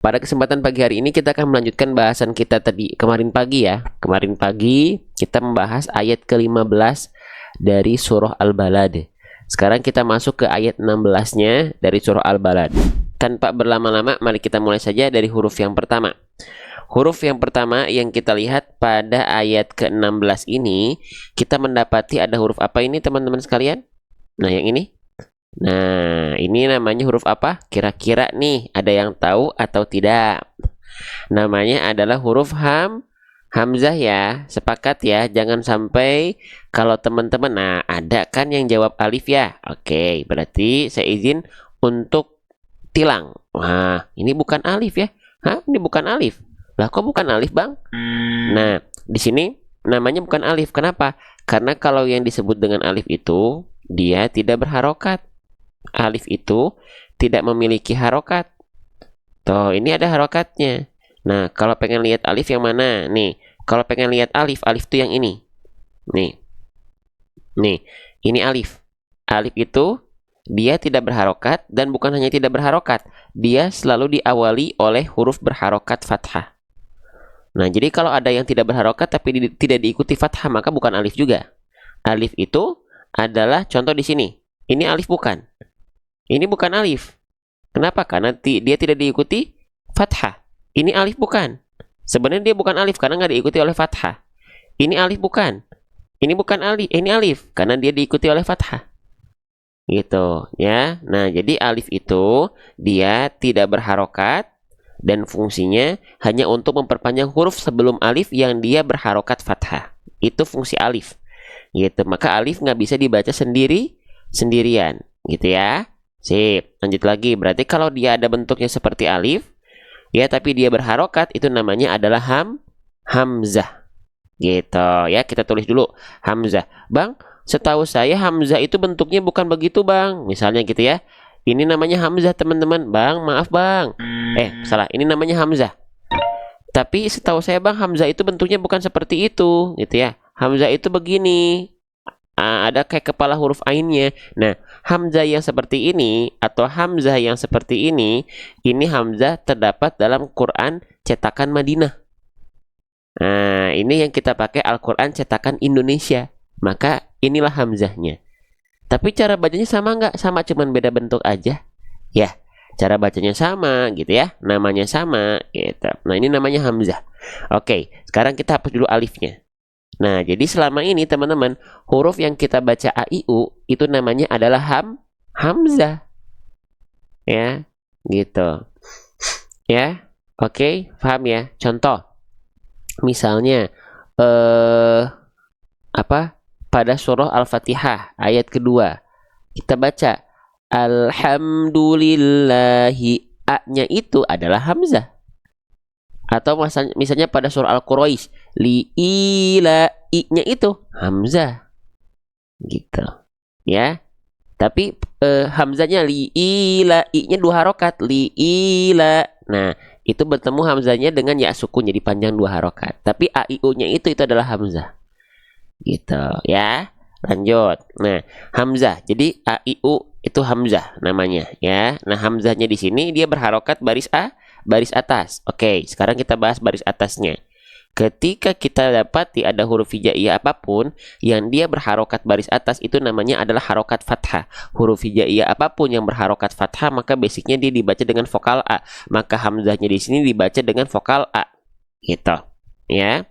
Pada kesempatan pagi hari ini kita akan melanjutkan bahasan kita tadi kemarin pagi ya. Kemarin pagi kita membahas ayat ke-15 dari surah Al-Balad. Sekarang kita masuk ke ayat 16-nya dari surah Al-Balad. Tanpa berlama-lama, mari kita mulai saja dari huruf yang pertama. Huruf yang pertama yang kita lihat pada ayat ke-16 ini, kita mendapati ada huruf apa ini teman-teman sekalian? Nah, yang ini. Nah, ini namanya huruf apa? Kira-kira nih, ada yang tahu atau tidak? Namanya adalah huruf hamzah ya. Sepakat ya, jangan sampai kalau teman-teman, nah ada kan yang jawab alif ya. Oke, berarti saya izin untuk tilang. Wah, ini bukan alif ya. Hah, ini bukan alif. Lah kok bukan alif, Bang? Nah, di sini namanya bukan alif. Kenapa? Karena kalau yang disebut dengan alif itu, dia tidak berharokat. Alif itu tidak memiliki harokat. Tuh, ini ada harokatnya. Nah, kalau pengen lihat alif yang mana? Nih, kalau pengen lihat alif, alif itu yang ini. Nih. Nih, ini alif. Alif itu dia tidak berharokat, dan bukan hanya tidak berharokat, dia selalu diawali oleh huruf berharokat fathah. Nah, jadi kalau ada yang tidak berharokat tapi tidak diikuti fathah, maka bukan alif juga. Alif itu adalah contoh di sini. Ini alif bukan. Ini bukan alif. Kenapa? Karena dia tidak diikuti fathah. Ini alif bukan. Sebenarnya dia bukan alif karena nggak diikuti oleh fathah. Ini alif bukan. Ini bukan alif. Ini alif karena dia diikuti oleh fathah. Gitu ya. Nah, jadi alif itu dia tidak berharokat dan fungsinya hanya untuk memperpanjang huruf sebelum alif yang dia berharokat fathah. Itu fungsi alif. Gitu. Maka alif nggak bisa dibaca sendirian. Gitu ya. Sip, lanjut lagi. Berarti kalau dia ada bentuknya seperti alif, ya tapi dia berharokat, itu namanya adalah hamzah. Gitu ya, kita tulis dulu hamzah. Bang, setahu saya hamzah itu bentuknya bukan begitu, Bang. Misalnya gitu ya. Ini namanya hamzah, teman-teman. Bang, maaf, Bang. Salah. Ini namanya hamzah. Tapi setahu saya, Bang, hamzah itu bentuknya bukan seperti itu, gitu ya. Hamzah itu begini. Ada kayak kepala huruf ainnya. Nah, hamzah yang seperti ini atau hamzah yang seperti ini hamzah terdapat dalam Quran cetakan Madinah. Nah, ini yang kita pakai Al-Quran cetakan Indonesia. Maka inilah hamzahnya. Tapi cara bacanya sama nggak? Sama, cuman beda bentuk aja. Ya, cara bacanya sama gitu ya. Namanya sama gitu. Nah, ini namanya hamzah. Oke, sekarang kita hapus dulu alifnya. Nah, jadi selama ini teman-teman, huruf yang kita baca a, i, u itu namanya adalah hamzah. Ya, gitu. Ya, oke, paham ya? Contoh, misalnya pada surah Al-Fatihah ayat kedua kita baca Alhamdulillahi, a-nya itu adalah hamzah. Atau misalnya pada surah Al-Quraisy li'ila, i-nya itu hamzah. Gitu. Ya. Tapi hamzahnya li'ila, i-nya dua harokat, li'ila. Nah, itu bertemu hamzahnya dengan ya sukun jadi panjang dua harokat. Tapi a, i, u-nya itu adalah hamzah. Gitu, ya. Lanjut. Nah, hamzah. Jadi a, i, u itu hamzah namanya, ya. Nah, hamzahnya di sini dia berharokat baris atas. Oke, sekarang kita bahas baris atasnya. Ketika kita dapati ada huruf hijaiyah apapun yang dia berharokat baris atas, itu namanya adalah harokat fathah. Huruf hijaiyah apapun yang berharokat fathah, maka basicnya dia dibaca dengan vokal a. Maka hamzahnya di sini dibaca dengan vokal a. Gitu. Ya.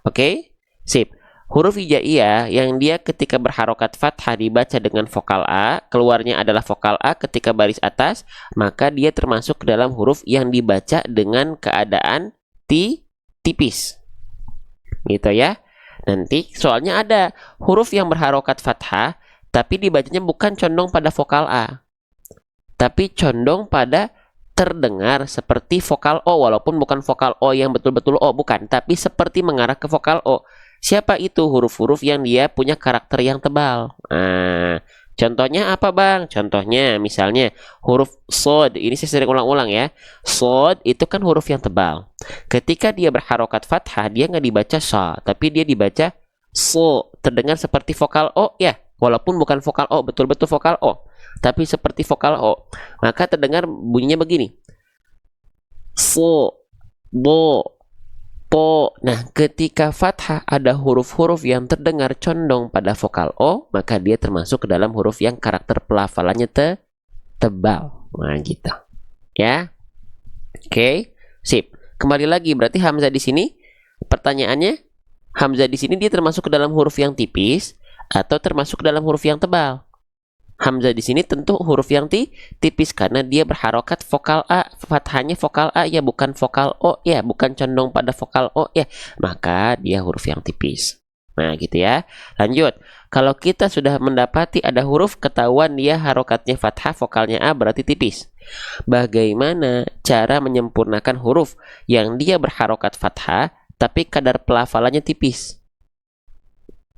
Oke. Sip. Huruf hijaiyah yang dia ketika berharokat fathah dibaca dengan vokal A, keluarnya adalah vokal A ketika baris atas, maka dia termasuk ke dalam huruf yang dibaca dengan keadaan tipis. Gitu ya. Nanti soalnya ada huruf yang berharokat fathah, tapi dibacanya bukan condong pada vokal A, tapi condong pada terdengar seperti vokal O, walaupun bukan vokal O yang betul-betul O, bukan, tapi seperti mengarah ke vokal O. Siapa itu huruf-huruf yang dia punya karakter yang tebal? Nah, contohnya apa, Bang? Contohnya misalnya huruf sod. Ini saya sering ulang-ulang ya. Sod itu kan huruf yang tebal. Ketika dia berharokat fathah, dia nggak dibaca sa, tapi dia dibaca so. Terdengar seperti vokal O ya. Walaupun bukan vokal O, betul-betul vokal O, tapi seperti vokal O. Maka terdengar bunyinya begini. S, fo, bo, po. Nah, ketika fathah ada huruf-huruf yang terdengar condong pada vokal O, maka dia termasuk ke dalam huruf yang karakter pelafalannya tebal. Nah, gitu. Ya. Oke, sip. Kembali lagi, berarti hamzah di sini pertanyaannya, hamzah di sini dia termasuk ke dalam huruf yang tipis atau termasuk ke dalam huruf yang tebal? Hamzah di sini tentu huruf yang tipis karena dia berharokat vokal A, fathahnya vokal A ya, bukan vokal O ya, bukan condong pada vokal O ya, maka dia huruf yang tipis. Nah gitu ya. Lanjut, kalau kita sudah mendapati ada huruf ketahuan dia harokatnya fathah, vokalnya A berarti tipis. Bagaimana cara menyempurnakan huruf yang dia berharokat fathah tapi kadar pelafalannya tipis?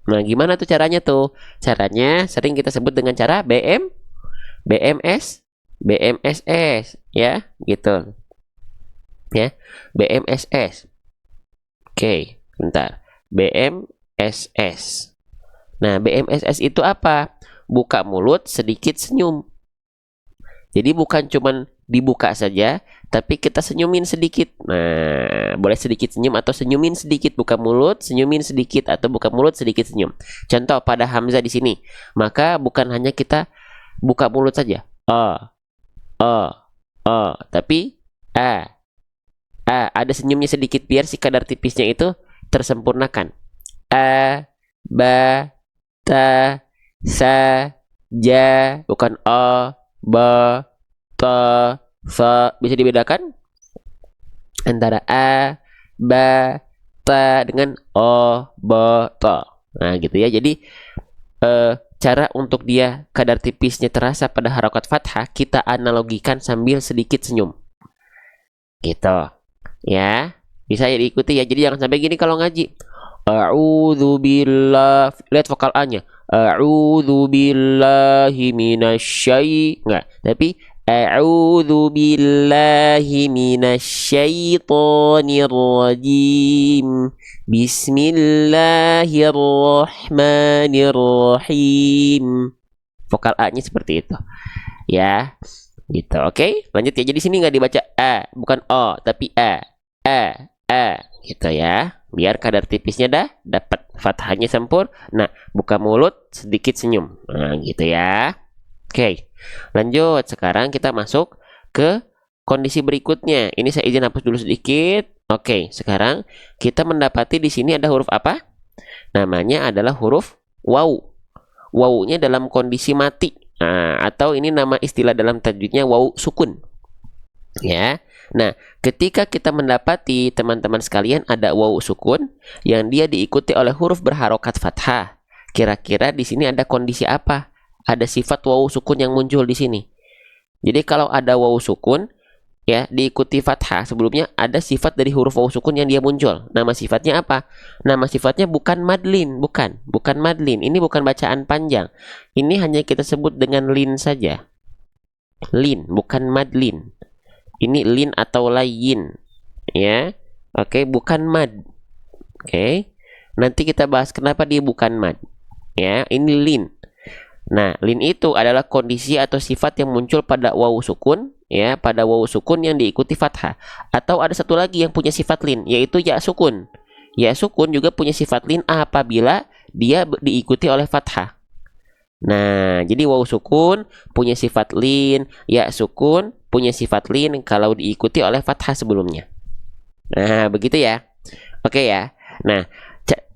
Nah, gimana tuh caranya tuh? Caranya sering kita sebut dengan cara BMS, BMSS, ya, gitu. Ya, BMSS. Oke, bentar. BMSS. Nah, BMSS itu apa? Buka mulut, sedikit senyum. Jadi bukan cuman dibuka saja, tapi kita senyumin sedikit. Nah, boleh sedikit senyum atau senyumin sedikit, buka mulut, senyumin sedikit atau buka mulut, sedikit senyum. Contoh pada hamzah di sini. Maka bukan hanya kita buka mulut saja. Tapi ada senyumnya sedikit biar si kadar tipisnya itu tersempurnakan. Ba, ta, sa, ja, bukan ba, ta, fa. Bisa dibedakan antara a, ba, ta dengan ba, ta. Nah gitu ya. Jadi cara untuk dia kadar tipisnya terasa pada harokat fathah kita analogikan sambil sedikit senyum gitu ya. Bisa ya diikuti ya. Jadi jangan sampai gini kalau ngaji. A'udzubillah, lihat vokal A-nya. A'udzubillahi minasyai, enggak, tapi a'udzubillahi minasyaitonirrajim. Bismillahirrahmanirrahim. Vokal A-nya seperti itu. Ya, gitu. Oke, lanjut ya. Jadi sini nggak dibaca A, bukan O, tapi A, gitu ya. Biar kadar tipisnya dapat fathahnya sempur. Nah, buka mulut, sedikit senyum. Nah, gitu ya. Oke, lanjut. Sekarang kita masuk ke kondisi berikutnya. Ini saya izin hapus dulu sedikit. Oke, sekarang kita mendapati di sini ada huruf apa? Namanya adalah huruf waw. Wawunya dalam kondisi mati. Nah, atau ini nama istilah dalam tajwidnya waw sukun. Ya. Nah, ketika kita mendapati teman-teman sekalian ada waw sukun yang dia diikuti oleh huruf berharokat fathah, kira-kira di sini ada kondisi apa? Ada sifat waw sukun yang muncul di sini. Jadi kalau ada waw sukun ya diikuti fathah, sebelumnya ada sifat dari huruf waw sukun yang dia muncul. Nama sifatnya apa? Nama sifatnya bukan madlin, bukan madlin. Ini bukan bacaan panjang. Ini hanya kita sebut dengan lin saja. Lin, bukan madlin. Ini lin atau layin, ya. Oke, bukan mad. Oke, nanti kita bahas kenapa dia bukan mad. Ya, ini lin. Nah, lin itu adalah kondisi atau sifat yang muncul pada waw sukun, ya, pada waw sukun yang diikuti fathah. Atau ada satu lagi yang punya sifat lin, yaitu ya sukun. Ya sukun juga punya sifat lin apabila dia diikuti oleh fathah. Nah, jadi waw sukun punya sifat lin, ya sukun punya sifat lin kalau diikuti oleh fathah sebelumnya. Nah, begitu ya. Oke ya. Nah,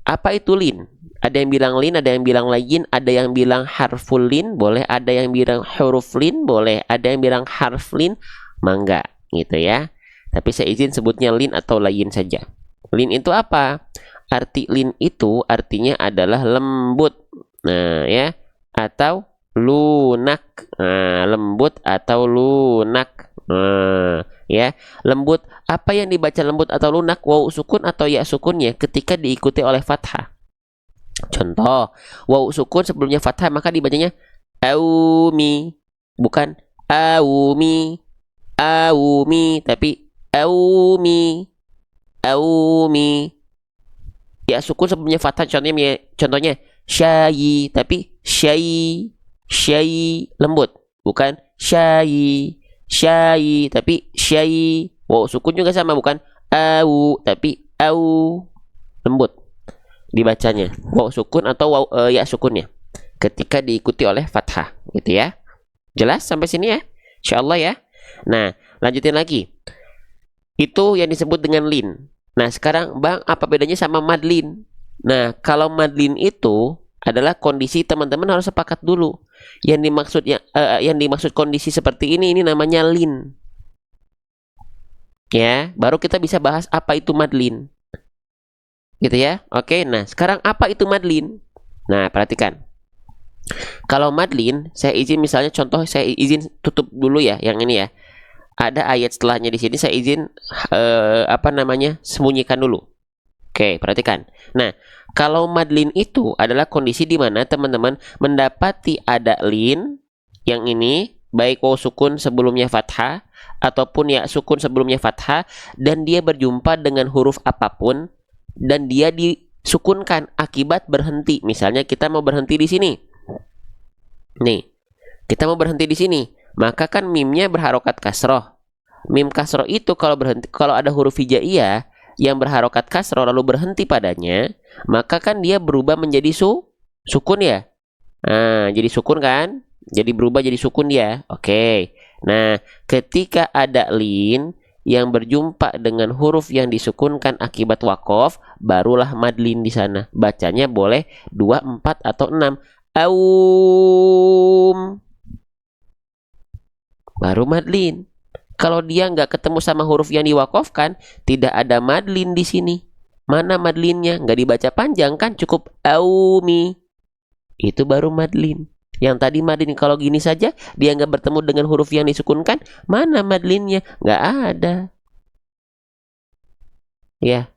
apa itu lin? Ada yang bilang lin, ada yang bilang layin, ada yang bilang harful lin, boleh, ada yang bilang huruf lin, boleh, ada yang bilang harf lin, mangga, gitu ya. Tapi saya izin sebutnya lin atau layin saja. Lin itu apa? Arti lin itu artinya adalah lembut. Nah, ya. Atau lunak. Nah, lembut atau lunak. Nah, ya, lembut. Apa yang dibaca lembut atau lunak? Waw sukun atau ya sukunnya ketika diikuti oleh fathah. Contoh, waw sukun sebelumnya fathah maka dibacanya aumi, bukan aumi, tapi aumi. Ya sukun sebelumnya fathah, contohnya syayi, tapi syayi lembut, bukan syayi, tapi syayi Waw sukun juga sama, bukan au, tapi au. Lembut dibacanya. Waw sukun atau waw ya sukunnya ketika diikuti oleh fathah, gitu ya. Jelas sampai sini ya? Insyaallah ya. Nah, lanjutin lagi. Itu yang disebut dengan lin. Nah, sekarang Bang, apa bedanya sama madlin? Nah, kalau madlin itu adalah kondisi, teman-teman harus sepakat dulu. Yang dimaksud kondisi seperti ini namanya lin. Ya, baru kita bisa bahas apa itu madlin. Gitu ya. Oke, nah sekarang apa itu madlin? Nah, perhatikan. Kalau madlin, saya izin misalnya contoh, saya izin tutup dulu ya yang ini ya. Ada ayat setelahnya di sini, saya izin sembunyikan dulu. Oke, perhatikan. Nah, kalau madlin itu adalah kondisi di mana teman-teman mendapati ada lin yang ini, baik waw sukun sebelumnya fathah ataupun ya sukun sebelumnya fathah, dan dia berjumpa dengan huruf apapun dan dia disukunkan akibat berhenti. Misalnya kita mau berhenti di sini. Nih, kita mau berhenti di sini, maka kan mimnya berharokat kasroh. Mim kasroh itu kalau berhenti, kalau ada huruf hijaiyah yang berharokat kasroh lalu berhenti padanya, maka kan dia berubah menjadi sukun ya. Nah, jadi sukun kan? Jadi berubah jadi sukun dia. Oke. Nah, ketika ada lin yang berjumpa dengan huruf yang disukunkan akibat wakof, barulah madlin di sana. Bacanya boleh 2, 4 atau 6. Aum, baru madlin. Kalau dia nggak ketemu sama huruf yang diwakofkan, tidak ada madlin di sini. Mana madlinnya? Nggak dibaca panjang kan? Cukup aumi. Itu baru madlin. Yang tadi madlin kalau gini saja, dia nggak bertemu dengan huruf yang disukunkan, mana madlinnya? Nggak ada. Ya,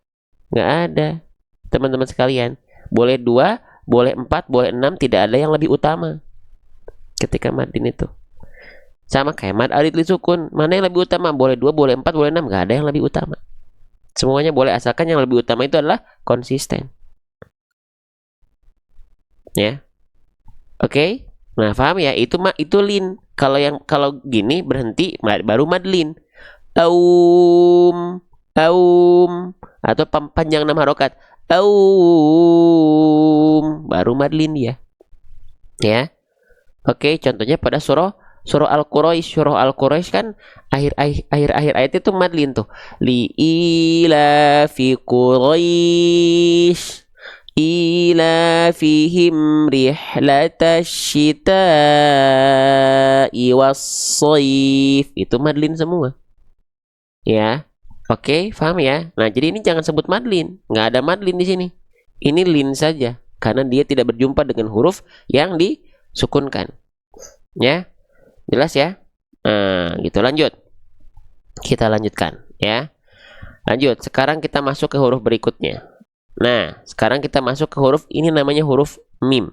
nggak ada. Teman-teman sekalian, boleh 2, boleh 4, boleh 6, tidak ada yang lebih utama ketika madlin itu. Sama kayak mad alif li sukun, mana yang lebih utama? Boleh 2, boleh 4, boleh 6, nggak ada yang lebih utama. Semuanya boleh, asalkan yang lebih utama itu adalah konsisten. Ya. Oke. Nah, paham ya? Itu lin. Kalau gini berhenti baru madlin. Aum, atau panjang 6 harokat. Aum, baru madlin ya. Ya. Oke, contohnya pada surah Al-Quraisy kan akhir ayat itu madlin tuh. Li ila fi Quraisy ila fihim rihlatash shita'i was-shaif. Itu madlin semua. Ya. Oke, paham ya? Nah, jadi ini jangan sebut madlin. Nggak ada madlin di sini. Ini lin saja karena dia tidak berjumpa dengan huruf yang disukunkan. Ya. Jelas ya? Nah, gitu. Lanjut. Kita lanjutkan ya. Lanjut. Sekarang kita masuk ke huruf berikutnya. Nah, sekarang kita masuk ke huruf ini, namanya huruf mim.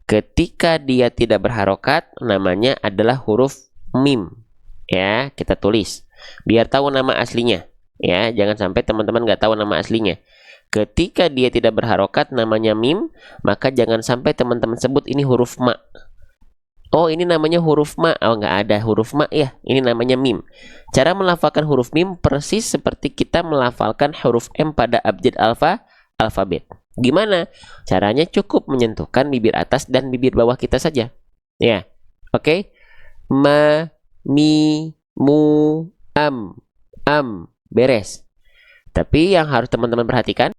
Ketika dia tidak berharokat, namanya adalah huruf mim. Ya, kita tulis biar tahu nama aslinya. Ya, jangan sampai teman-teman nggak tahu nama aslinya. Ketika dia tidak berharokat, namanya mim, maka jangan sampai teman-teman sebut ini huruf ma. Oh, ini namanya huruf ma. Oh, nggak ada huruf ma ya. Ini namanya mim. Cara melafalkan huruf mim persis seperti kita melafalkan huruf M pada abjad alfabet. Gimana? Caranya cukup menyentuhkan bibir atas dan bibir bawah kita saja. Ya. Oke. Ma, mi, mu, am. Beres. Tapi yang harus teman-teman perhatikan,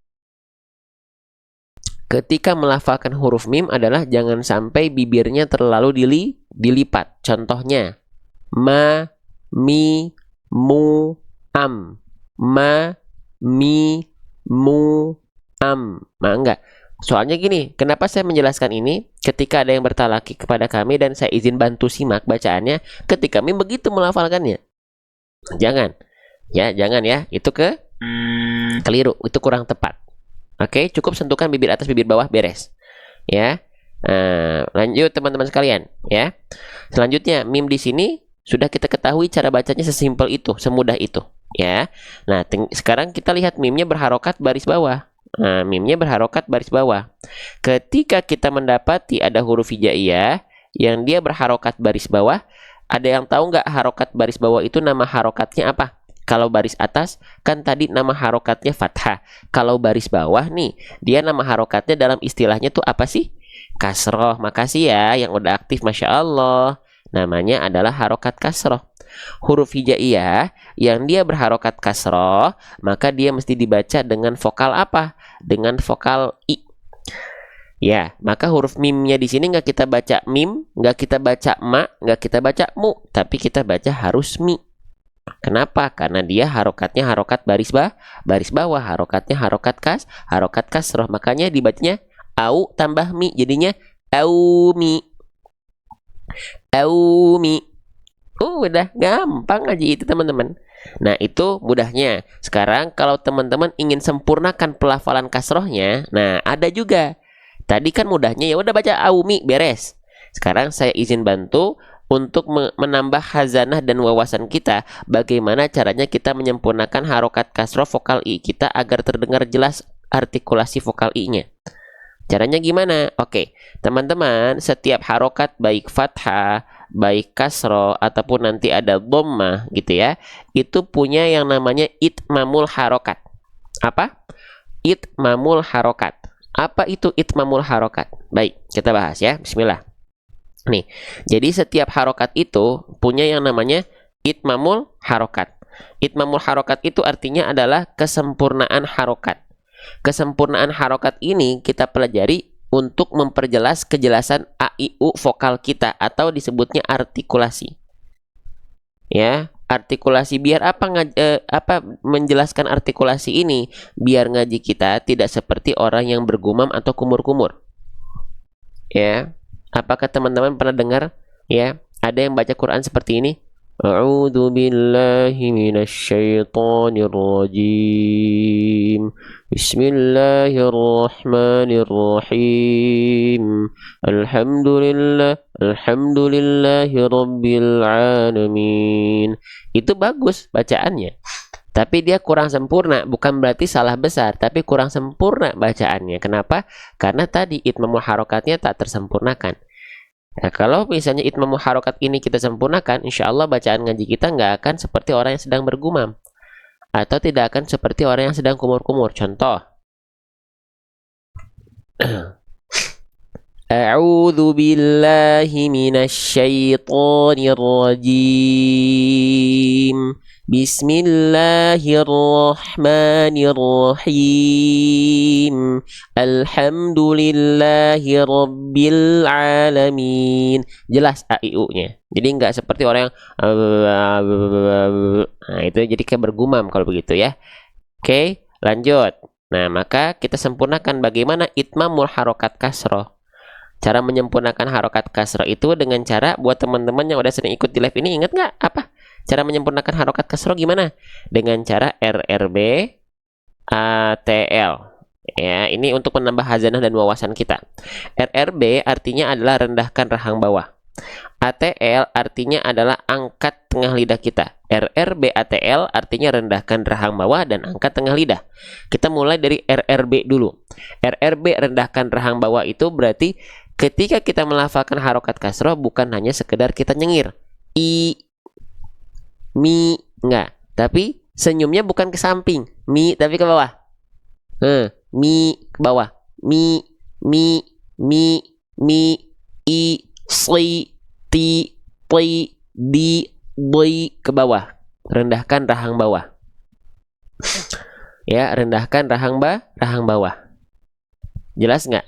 ketika melafalkan huruf mim adalah jangan sampai bibirnya terlalu dilipat. Contohnya, ma, mi, mu, am. Ma, mi, mu, am. Nah, enggak. Soalnya gini, kenapa saya menjelaskan ini? Ketika ada yang bertalaki kepada kami dan saya izin bantu simak bacaannya, ketika mim begitu melafalkannya. Jangan. Ya, jangan ya. Itu keliru. Itu kurang tepat. Oke, cukup sentuhkan bibir atas bibir bawah, beres. Ya. Nah, lanjut teman-teman sekalian, ya. Selanjutnya, mim di sini sudah kita ketahui cara bacanya sesimpel itu, semudah itu, ya. Nah, sekarang kita lihat mimnya berharokat baris bawah. Nah, mimnya berharokat baris bawah. Ketika kita mendapati ada huruf hijaiyah yang dia berharokat baris bawah, ada yang tahu nggak harokat baris bawah itu nama harokatnya apa? Kalau baris atas kan tadi nama harokatnya fathah. Kalau baris bawah nih, dia nama harokatnya dalam istilahnya tuh apa sih? Kasroh. Makasih ya yang udah aktif, Masya Allah. Namanya adalah harokat kasroh. Huruf hijaiyah yang dia berharokat kasroh, maka dia mesti dibaca dengan vokal apa? Dengan vokal i. Ya, maka huruf mimnya di sini nggak kita baca mim, nggak kita baca ma, nggak kita baca mu, tapi kita baca harus mi. Kenapa? Karena dia harokatnya harokat baris bawah, harokatnya harokat kasroh. Makanya dibacanya au tambah mi, jadinya aumi. Aumi. Udah gampang aja itu teman-teman. Nah itu mudahnya. Sekarang kalau teman-teman ingin sempurnakan pelafalan kasrohnya, nah ada juga. Tadi kan mudahnya ya udah baca aumi beres. Sekarang saya izin bantu untuk menambah khazanah dan wawasan kita, bagaimana caranya kita menyempurnakan harokat kasroh vokal i kita agar terdengar jelas artikulasi vokal i-nya. Caranya gimana? Oke, teman-teman, setiap harokat baik fathah, baik kasroh, ataupun nanti ada dhammah gitu ya, itu punya yang namanya itmamul harokat. Apa? Itmamul harokat. Apa itu itmamul harokat? Baik, kita bahas ya. Bismillah. Nih, jadi setiap harokat itu punya yang namanya itmamul harokat. Itmamul harokat itu artinya adalah kesempurnaan harokat. Kesempurnaan harokat ini kita pelajari untuk memperjelas kejelasan a, i, u vokal kita atau disebutnya artikulasi. Ya, artikulasi biar apa menjelaskan artikulasi ini? Biar ngaji kita tidak seperti orang yang bergumam atau kumur-kumur. Ya. Apakah teman-teman pernah dengar ya ada yang baca Quran seperti ini? A'udzu billahi minasyaitonir rajim. Bismillahirrahmanirrahim. Alhamdulillahi rabbil alamin. Itu bagus bacaannya. Tapi dia kurang sempurna, bukan berarti salah besar, tapi kurang sempurna bacaannya. Kenapa? Karena tadi itmamul harokatnya tak tersempurnakan. Nah, kalau misalnya itmamul harokat ini kita sempurnakan, insya Allah bacaan ngaji kita nggak akan seperti orang yang sedang bergumam. Atau tidak akan seperti orang yang sedang kumur-kumur. Contoh. A'udzu billahi minasyaitonir rajim. Bismillahirrahmanirrahim. Alhamdulillahi rabbil alamin. Jelas a i u-nya. Jadi nggak seperti orang yang nah itu jadi kayak bergumam kalau begitu ya. Oke, lanjut. Nah, maka kita sempurnakan bagaimana itmamul harokat kasroh. Cara menyempurnakan harokat kasroh itu dengan cara buat teman-teman yang udah sering ikut di live ini, ingat nggak apa? Cara menyempurnakan harokat kasroh gimana? Dengan cara RRB ATL. Ya, ini untuk menambah khazanah dan wawasan kita. RRB artinya adalah rendahkan rahang bawah. ATL artinya adalah angkat tengah lidah kita. RRB ATL artinya rendahkan rahang bawah dan angkat tengah lidah. Kita mulai dari RRB dulu. RRB rendahkan rahang bawah itu berarti ketika kita melafalkan harokat kasroh bukan hanya sekedar kita nyengir. I, mi, enggak. Tapi senyumnya bukan ke samping. Mi, tapi ke bawah. Mi, ke bawah. Mi, i, si, ti, di, ke bawah. Rendahkan rahang bawah. Ya, rendahkan rahang bawah. Jelas nggak?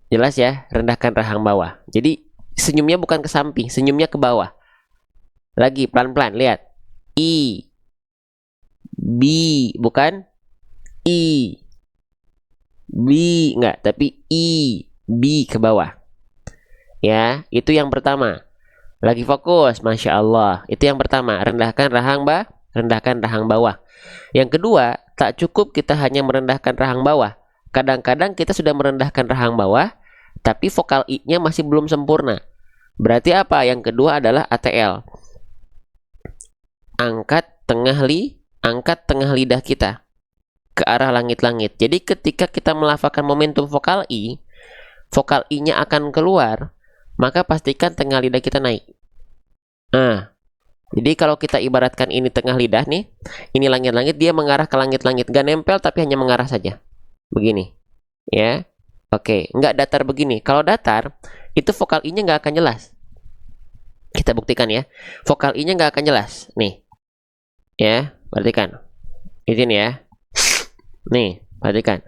Jelas ya, rendahkan rahang bawah. Jadi senyumnya bukan ke samping, senyumnya ke bawah. Lagi pelan-pelan, lihat. I, bi, bukan i, bi, enggak, tapi i, bi ke bawah. Ya, itu yang pertama. Lagi fokus, Masya Allah. Itu yang pertama, rendahkan rahang bawah. Yang kedua, tak cukup kita hanya merendahkan rahang bawah. Kadang-kadang kita sudah merendahkan rahang bawah, tapi vokal i-nya masih belum sempurna. Berarti apa? Yang kedua adalah ATL. Angkat tengah lidah kita ke arah langit-langit. Jadi ketika kita melafalkan momentum vokal i-nya akan keluar, maka pastikan tengah lidah kita naik. Nah, Jadi kalau kita ibaratkan ini tengah lidah nih, ini langit-langit, dia mengarah ke langit-langit, gak nempel tapi hanya mengarah saja. Begini, ya. Oke, nggak datar begini. Kalau datar, itu vokal I-nya nggak akan jelas. Kita buktikan ya. Vokal I-nya nggak akan jelas. Nih, ya, perhatikan. Izin ya. Nih, perhatikan.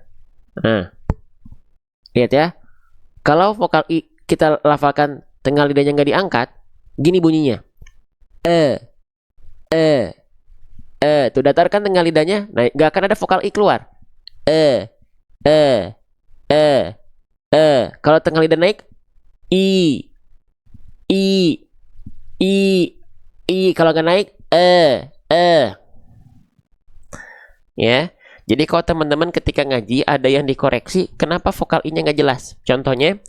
Nah, lihat ya. Kalau vokal I kita lafalkan tengah lidahnya nggak diangkat, gini bunyinya. Tuh datar kan tengah lidahnya, nah nggak akan ada vokal I keluar. E, e, Kalau tengah lidah naik, I, I, I. Kalau nggak naik, ya. Jadi kalau teman-teman ketika ngaji ada yang dikoreksi, kenapa vokal I-nya nggak jelas? Contohnya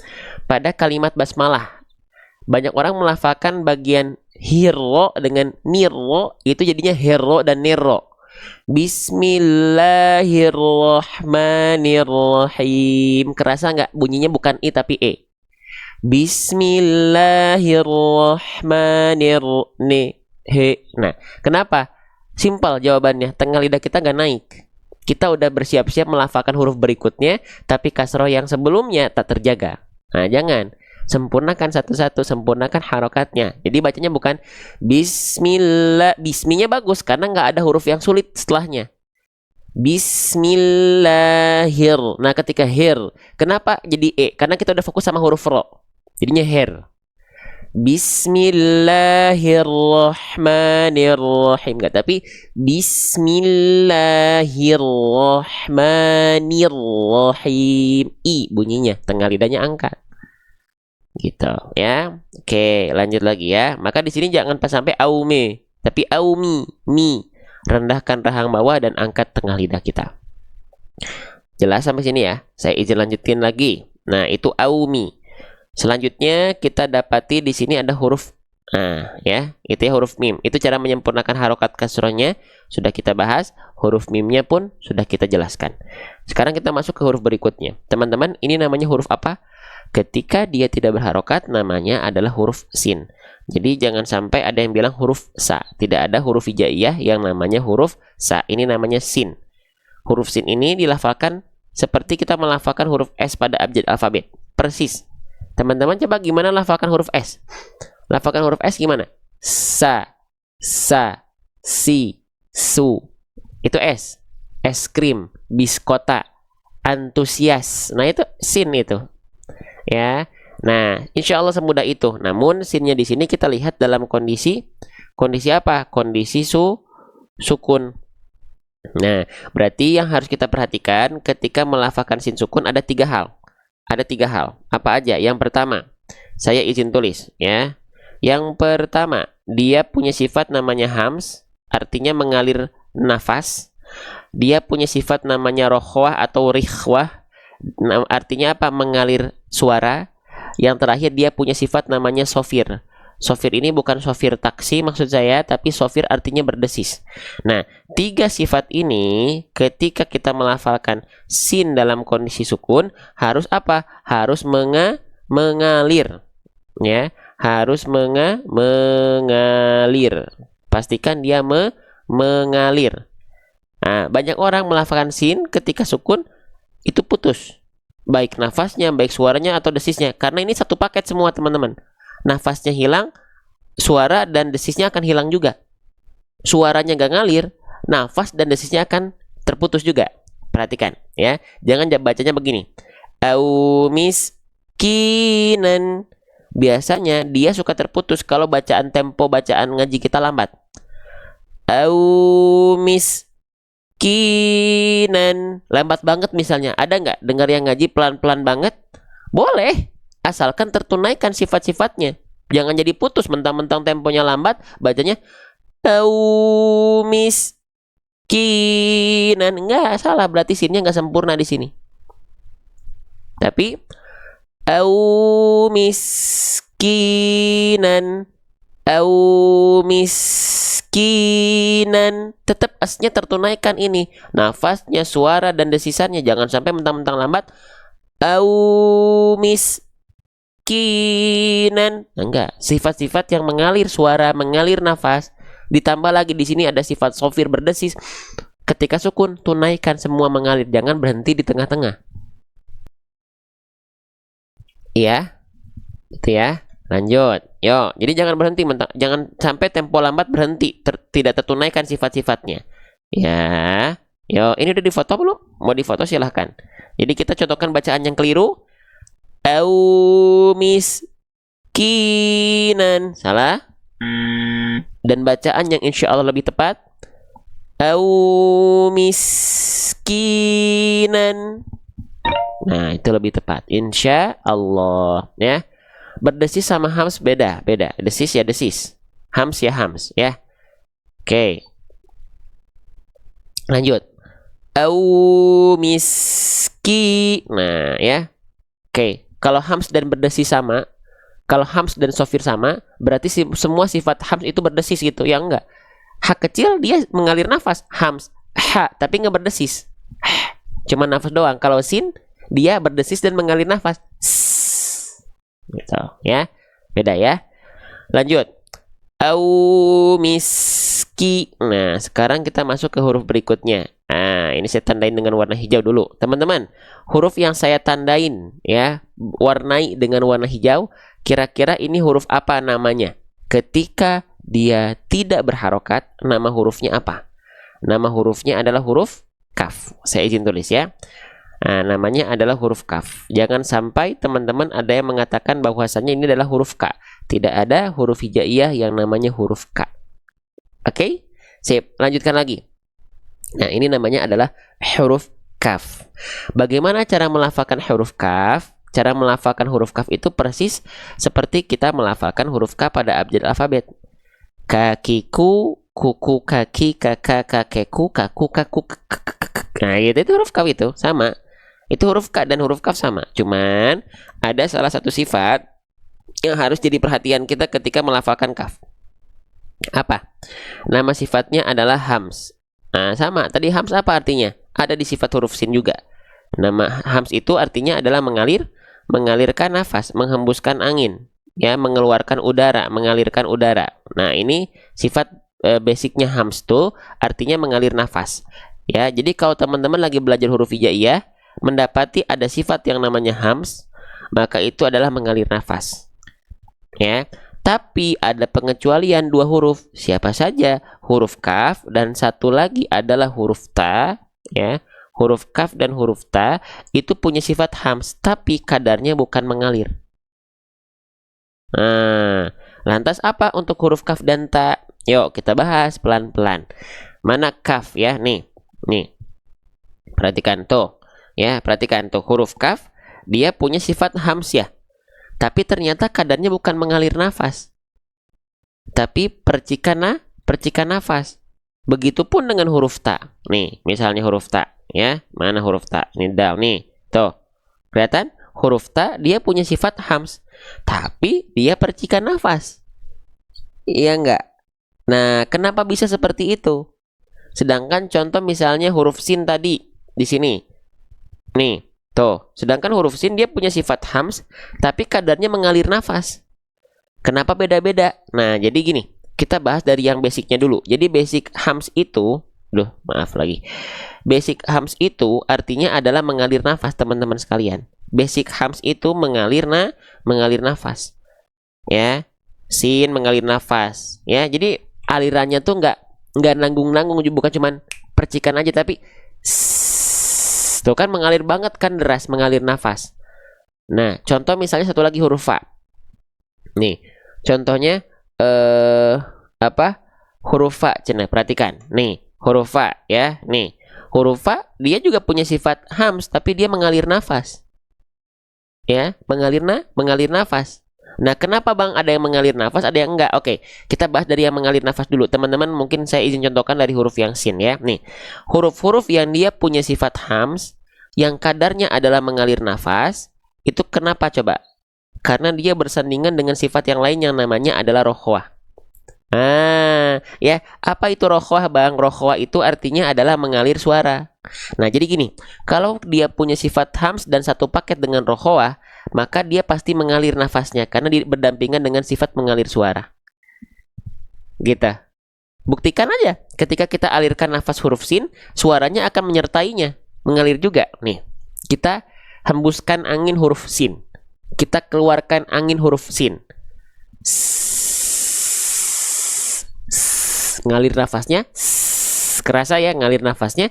pada kalimat basmalah, banyak orang melafalkan bagian hiro dengan niro, itu jadinya hero dan niro. Bismillahirrahmanirrahim. Kerasa nggak bunyinya bukan I tapi E? Bismillahirrahmanirrahim. Nah, kenapa? Simpel jawabannya. Tengah lidah kita nggak naik. Kita udah bersiap-siap melafalkan huruf berikutnya, tapi kasroh yang sebelumnya tak terjaga. Nah, jangan. Sempurnakan satu-satu, sempurnakan harokatnya. Jadi bacanya bukan bismillah. Bisminya bagus karena nggak ada huruf yang sulit setelahnya. Bismillahir. Nah, ketika hir, kenapa jadi E? Karena kita udah fokus sama huruf ro. Jadinya her. Bismillahirrahmanirrahim. Enggak, tapi Bismillahirrahmanirrahim. I bunyinya, tengah lidahnya angkat. Gitu ya. Oke, lanjut lagi ya. Maka di sini jangan pas sampai aume, tapi aumi, mi. Rendahkan rahang bawah dan angkat tengah lidah kita. Jelas sampai sini ya? Saya izin lanjutin lagi. Nah, itu aumi. Selanjutnya kita dapati di sini ada huruf ya, itu ya huruf mim. Itu cara menyempurnakan harokat kasrohnya sudah kita bahas, huruf mimnya pun sudah kita jelaskan. Sekarang kita masuk ke huruf berikutnya. Teman-teman, ini namanya huruf apa? Ketika dia tidak berharokat, namanya adalah huruf sin. Jadi jangan sampai ada yang bilang huruf sa. Tidak ada huruf hijaiyah yang namanya huruf sa. Ini namanya sin. Huruf sin ini dilafalkan seperti kita melafalkan huruf S pada abjad alfabet. Persis. Teman-teman coba gimana lafalkan huruf S? Lafalkan huruf S gimana? Sa, si, su. Itu S. Es krim, biskota, antusias. Nah, itu sin itu. Ya. Nah, insya Allah semudah itu. Namun sinnya di sini kita lihat dalam kondisi apa? Kondisi sukun. Nah, berarti yang harus kita perhatikan ketika melafalkan sin sukun ada tiga hal. Ada tiga hal. Apa aja? Yang pertama, saya izin tulis ya. Yang pertama, dia punya sifat namanya hams, artinya mengalir nafas. Dia punya sifat namanya rohwah atau rikhwah, artinya apa? Mengalir suara. Yang terakhir dia punya sifat namanya sofir. Sofir ini bukan sofir taksi maksud saya, tapi sofir artinya berdesis. Nah, tiga sifat ini ketika kita melafalkan sin dalam kondisi sukun harus apa? Harus mengalir. Ya, harus mengalir. Pastikan dia mengalir. Nah, banyak orang melafalkan sin ketika sukun itu putus. Baik nafasnya, baik suaranya atau desisnya. Karena ini satu paket semua teman-teman. Nafasnya hilang, suara dan desisnya akan hilang juga. Suaranya gak ngalir, nafas dan desisnya akan terputus juga. Perhatikan ya. Jangan bacanya begini. Au miskinan. Biasanya dia suka terputus kalau bacaan tempo bacaan ngaji kita lambat. Au miskinan. Lambat banget misalnya. Ada nggak dengar yang ngaji pelan-pelan banget? Boleh. Asalkan tertunaikan sifat-sifatnya. Jangan jadi putus mentang-mentang temponya lambat, bacanya au miskinan. Enggak salah, berarti sinnya nggak sempurna di sini. Tapi au miskinan, au miskinan, tetap asnya tertunaikan ini. Nafasnya, suara dan desisannya jangan sampai mentang-mentang lambat. Au miskinan. Enggak, sifat-sifat yang mengalir suara, mengalir nafas Ditambah lagi di sini ada sifat sofir berdesis. Ketika sukun, tunaikan semua mengalir, jangan berhenti di tengah-tengah. Iya, itu ya. Lanjut. Yo, jadi jangan berhenti, jangan sampai tempo lambat berhenti, tidak tertunaikan sifat-sifatnya. Ya. Yo, ini udah difoto belum? Mau difoto silahkan. Jadi kita contohkan bacaan yang keliru. Au miskinan. Salah. Dan bacaan yang insya Allah lebih tepat. Au miskinan. Nah, itu lebih tepat. Insya Allah. Ya. Berdesis sama hams beda. Desis ya desis. Hams ya hams. Ya. Oke. Lanjut. Au miski. Nah, ya. Oke. Kalau hams dan berdesis sama, kalau hams dan sofir sama, berarti semua sifat hams itu berdesis gitu. Ya enggak. Ha kecil dia mengalir nafas, hams. Ha, tapi nggak berdesis. Cuma nafas doang. Kalau sin, dia berdesis dan mengalir nafas. Gitu, ya. Beda ya. Lanjut. Au miski. Nah, sekarang kita masuk ke huruf berikutnya. Nah, ini saya tandain dengan warna hijau dulu. Teman-teman, huruf yang saya tandain ya, warnai dengan warna hijau, kira-kira ini huruf apa namanya? Ketika dia tidak berharokat, nama hurufnya apa? Nama hurufnya adalah huruf kaf. Saya izin tulis ya. Nah, namanya adalah huruf kaf. Jangan sampai teman-teman ada yang mengatakan bahwasannya ini adalah huruf K. Tidak ada huruf hijaiyah yang namanya huruf K. Oke? Sip, lanjutkan lagi. Nah, ini namanya adalah huruf kaf. Bagaimana cara melafalkan huruf kaf? Cara melafalkan huruf kaf itu persis seperti kita melafalkan huruf K pada abjad alfabet. Kakiku, kuku, kaki, kakak, kakeku, kaku, kaku. Nah, itu huruf kaf itu sama. Itu huruf K dan huruf kaf sama. Cuman ada salah satu sifat yang harus jadi perhatian kita ketika melafalkan kaf. Apa? Nama sifatnya adalah hams. Nah, sama. Tadi hams apa artinya? Ada di sifat huruf sin juga. Nama hams itu artinya adalah mengalirkan nafas, menghembuskan angin, ya, mengeluarkan udara, mengalirkan udara. Nah, ini sifat basicnya hams tuh artinya mengalir nafas. Ya, jadi kalau teman-teman lagi belajar huruf hijaiyah, mendapati ada sifat yang namanya hams, maka itu adalah mengalir nafas. Ya, tapi ada pengecualian dua huruf. Siapa saja? Huruf kaf dan satu lagi adalah huruf ta. Ya, huruf kaf dan huruf ta itu punya sifat hams, tapi kadarnya bukan mengalir. Nah, lantas apa untuk huruf kaf dan ta? Yuk kita bahas pelan-pelan. Mana kaf ya? Nih. Perhatikan tuh. Ya, perhatikan tuh huruf kaf, dia punya sifat hams ya. Tapi ternyata kadarnya bukan mengalir nafas, tapi percikan nafas. Begitupun dengan huruf ta. Nih, misalnya huruf ta, ya. Mana huruf ta? Ini dal nih. Tuh. Kelihatan? Huruf ta dia punya sifat hams, tapi dia percikan nafas. Iya enggak? Nah, kenapa bisa seperti itu? Sedangkan contoh misalnya huruf sin tadi di sini. Nih, tuh. Sedangkan huruf sin dia punya sifat hams, tapi kadarnya mengalir nafas. Kenapa beda-beda? Nah, jadi gini. Kita bahas dari yang basicnya dulu. Jadi basic hams itu, Basic hams itu artinya adalah mengalir nafas, teman-teman sekalian. Basic hams itu mengalir nafas. Ya. Sin mengalir nafas. Ya, jadi alirannya tuh nggak nanggung-nanggung, bukan cuman percikan aja, tapi tuh kan mengalir banget kan, deras mengalir nafas. Nah, contoh misalnya satu lagi huruf fa. Nih, contohnya huruf fa. Cina, perhatikan. Nih, huruf fa ya. Nih, huruf fa dia juga punya sifat hams, tapi dia mengalir nafas. Ya, mengalir nafas. Nah, kenapa Bang ada yang mengalir nafas, ada yang enggak? Oke, kita bahas dari yang mengalir nafas dulu. Teman-teman, mungkin saya izin contohkan dari huruf yang sin ya. Nih, huruf-huruf yang dia punya sifat hams, yang kadarnya adalah mengalir nafas, itu kenapa coba? Karena dia bersandingan dengan sifat yang lain yang namanya adalah rokhwah. Ya, apa itu rokhwah Bang? Rokhwah itu artinya adalah mengalir suara. Nah, jadi gini, kalau dia punya sifat hams dan satu paket dengan rokhwah, maka dia pasti mengalir nafasnya karena berdampingan dengan sifat mengalir suara. Gitu. Buktikan aja, ketika kita alirkan nafas huruf sin, suaranya akan menyertainya, mengalir juga. Nih, kita hembuskan angin huruf sin, kita keluarkan angin huruf sin, ngalir nafasnya, kerasa ya ngalir nafasnya.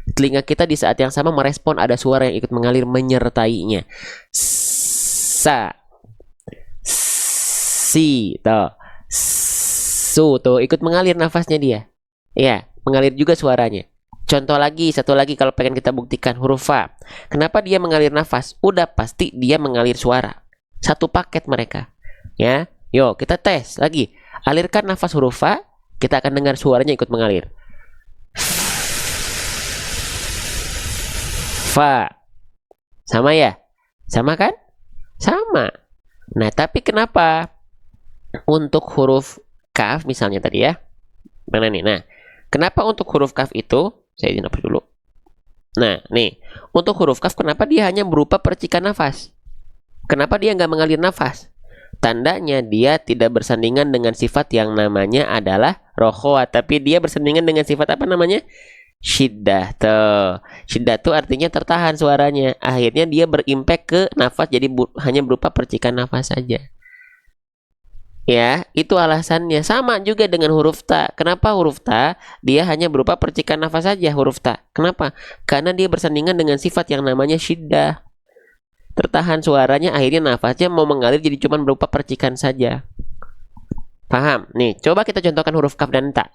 Telinga kita di saat yang sama merespon ada suara yang ikut mengalir menyertainya. Sa, si, toh, su, tuh ikut mengalir nafasnya dia. Ya, mengalir juga suaranya. Contoh lagi, satu lagi kalau pengen kita buktikan huruf fa. Kenapa dia mengalir nafas? Udah pasti dia mengalir suara. Satu paket mereka. Ya, yuk kita tes lagi. Alirkan nafas huruf fa, kita akan dengar suaranya ikut mengalir. Fa. Sama ya? Sama kan? Sama. Nah, tapi kenapa untuk huruf kaf misalnya tadi ya? Mana nih? Nah, kenapa untuk huruf kaf itu? Saya izin hapus dulu. Nah, nih. Untuk huruf kaf kenapa dia hanya berupa percikan nafas? Kenapa dia nggak mengalir nafas? Tandanya dia tidak bersandingan dengan sifat yang namanya adalah rokhwa, tapi dia bersandingan dengan sifat apa namanya? Syiddah. Tuh. Syiddah tuh artinya tertahan suaranya. Akhirnya dia berimpact ke nafas, jadi hanya berupa percikan nafas saja. Ya, itu alasannya. Sama juga dengan huruf ta. Kenapa huruf ta? Dia hanya berupa percikan nafas saja huruf ta. Kenapa? Karena dia bersandingan dengan sifat yang namanya syiddah. Tertahan suaranya, akhirnya nafasnya mau mengalir jadi cuma berupa percikan saja. Paham? Nih, coba kita contohkan huruf kaf dan ta.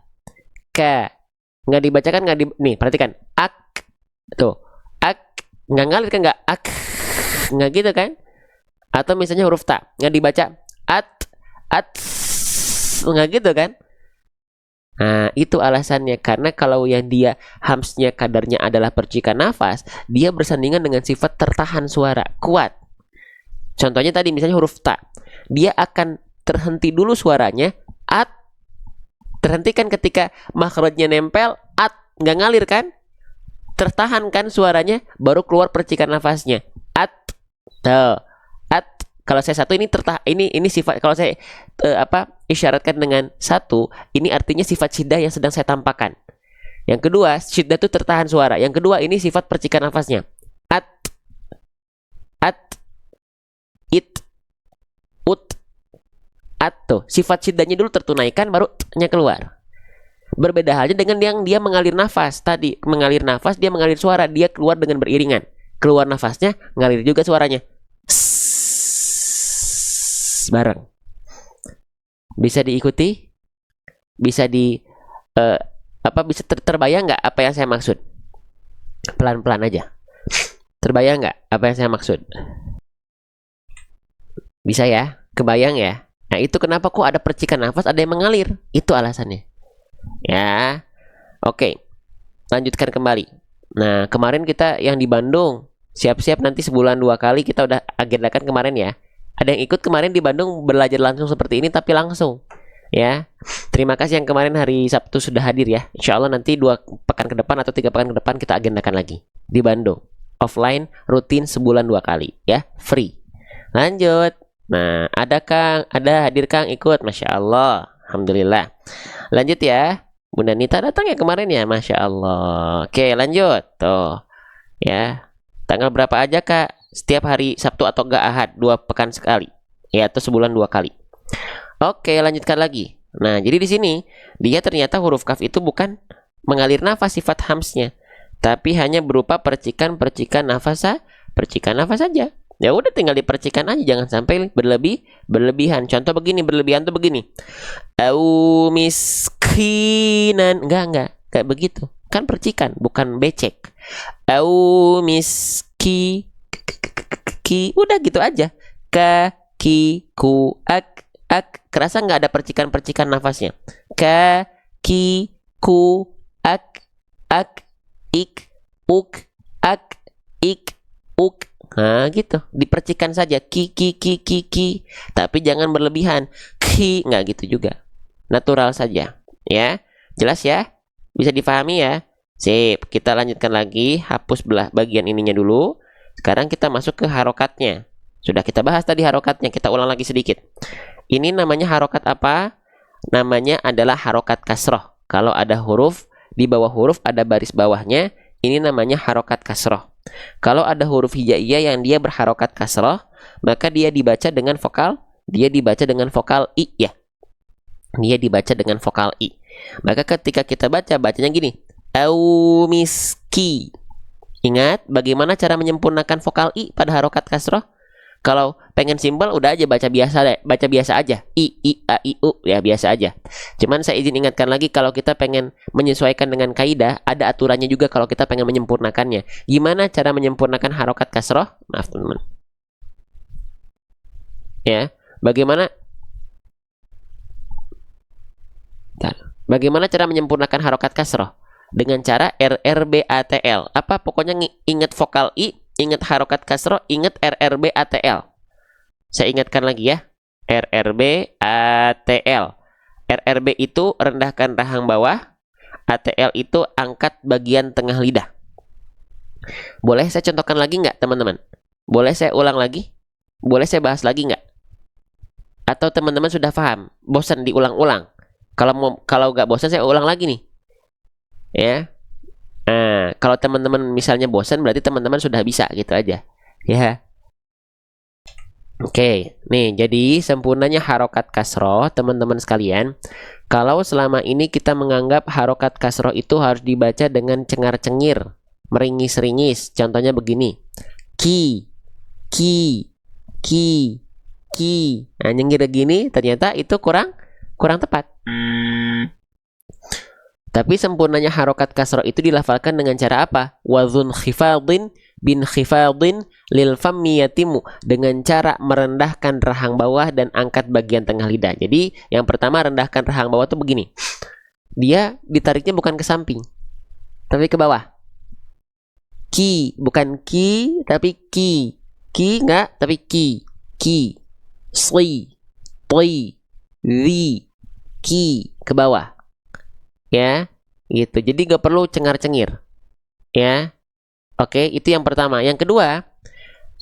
Ka. Nggak dibacakan, nih, perhatikan. Ak. Tuh. Ak. Nggak ngalir kan nggak? Ak. Nggak gitu kan? Atau misalnya huruf ta. Nggak dibaca. At. Nggak gitu kan? Nah, itu alasannya. Karena kalau yang dia hamsnya kadarnya adalah percikan nafas, dia bersandingan dengan sifat tertahan suara kuat. Contohnya tadi misalnya huruf ta, dia akan terhenti dulu suaranya at, terhentikan ketika makhrajnya nempel at, nggak ngalir kan, tertahan kan suaranya, baru keluar percikan nafasnya at. Tuh, at. Kalau saya satu ini ini sifat, kalau saya isyaratkan dengan satu, ini artinya sifat syiddah yang sedang saya tampakkan. Yang kedua, syiddah itu tertahan suara. Yang kedua, ini sifat percikan nafasnya. At, it, ut, at tuh. Sifat syiddahnya dulu tertunaikan, baru nya keluar. Berbeda halnya dengan yang dia mengalir nafas. Tadi mengalir nafas, dia mengalir suara, dia keluar dengan beriringan. Keluar nafasnya, ngalir juga suaranya. Bareng. Bisa diikuti? Bisa bisa terbayang nggak apa yang saya maksud? Pelan-pelan aja. Terbayang nggak apa yang saya maksud? Bisa ya? Kebayang ya? Nah, itu kenapa kok ada percikan nafas, ada yang mengalir? Itu alasannya. Ya. Oke. Lanjutkan kembali. Nah, kemarin kita yang di Bandung, siap-siap nanti sebulan 2 kali kita udah agendakan kemarin ya. Ada yang ikut kemarin di Bandung belajar langsung seperti ini, tapi langsung ya. Terima kasih yang kemarin hari Sabtu sudah hadir ya. Insya Allah nanti 2 pekan ke depan atau 3 pekan ke depan kita agendakan lagi di Bandung, offline, rutin sebulan 2 kali ya, free. Lanjut. Nah, ada Kang, ada hadir Kang ikut, Masya Allah, Alhamdulillah. Lanjut ya. Bunda Nita datang ya kemarin ya, Masya Allah. Oke, lanjut tuh ya. Tanggal berapa aja Kak? Setiap hari Sabtu atau enggak Ahad, 2 pekan sekali ya, atau sebulan 2 kali. Oke, lanjutkan lagi. Nah, jadi di sini dia ternyata huruf kaf itu bukan mengalir nafas sifat hamsnya, tapi hanya berupa percikan nafas saja. Ya udah, tinggal dipercikan aja, jangan sampai berlebihan. Contoh begini, berlebihan tuh begini. Au miskinan, enggak kayak begitu. Kan percikan, bukan becek. Au miski, udah gitu aja. Ka, ki, ku, ak, kerasa nggak ada percikan nafasnya? Ka, ki, ku, ak, ik, uk, ak, ik, uk. Nah gitu, dipercikan saja. Ki, tapi jangan berlebihan. Ki, nggak gitu juga. Natural saja. Ya, jelas ya? Bisa difahami ya? Sip, kita lanjutkan lagi. Hapus bagian ininya dulu. Sekarang kita masuk ke harokatnya. Sudah kita bahas tadi harokatnya, kita ulang lagi sedikit. Ini namanya harokat apa? Namanya adalah harokat kasroh. Kalau ada huruf, di bawah huruf ada baris bawahnya, ini namanya harokat kasroh. Kalau ada huruf hijaiyah yang dia berharokat kasroh, maka dia dibaca dengan vokal I ya. Dia dibaca dengan vokal I. Maka ketika kita bacanya gini, au miski. Ingat bagaimana cara menyempurnakan vokal I pada harokat kasroh? Kalau pengen simpel udah aja baca biasa aja. I, a, i, u ya biasa aja. Cuman saya izin ingatkan lagi kalau kita pengen menyesuaikan dengan kaidah, ada aturannya juga kalau kita pengen menyempurnakannya. Gimana cara menyempurnakan harokat kasroh? Maaf teman-teman. Ya, bagaimana cara menyempurnakan harokat kasroh? Dengan cara RRBATL. Apa? Pokoknya ingat vokal I, ingat harokat kasroh, ingat RRBATL. Saya ingatkan lagi ya. RRBATL. RRB itu rendahkan rahang bawah. ATL itu angkat bagian tengah lidah. Boleh saya contohkan lagi nggak teman-teman? Boleh saya ulang lagi? Boleh saya bahas lagi nggak? Atau teman-teman sudah paham? Bosan diulang-ulang? Kalau nggak bosan saya ulang lagi nih. Ya, nah kalau teman-teman misalnya bosan berarti teman-teman sudah bisa gitu aja ya. Oke, nih jadi sempurnanya harokat kasroh teman-teman sekalian. Kalau selama ini kita menganggap harokat kasroh itu harus dibaca dengan cengar-cengir, meringis-ringis. Contohnya begini, ki, ki, ki, ki. Nah nyengir gini ternyata itu kurang tepat. Tapi sempurnanya harokat kasroh itu dilafalkan dengan cara apa? Wazun khifadin bin khifadin lil fammi yatimu. Dengan cara merendahkan rahang bawah dan angkat bagian tengah lidah. Jadi yang pertama rendahkan rahang bawah itu begini. Dia ditariknya bukan ke samping, tapi ke bawah. Ki, bukan ki, tapi ki. Ki enggak, tapi ki. Ki. Sli. Tli. Ri. Ki. Ke bawah. Ya, gitu. Jadi gak perlu cengar-cengir. Ya. Oke, itu yang pertama. Yang kedua,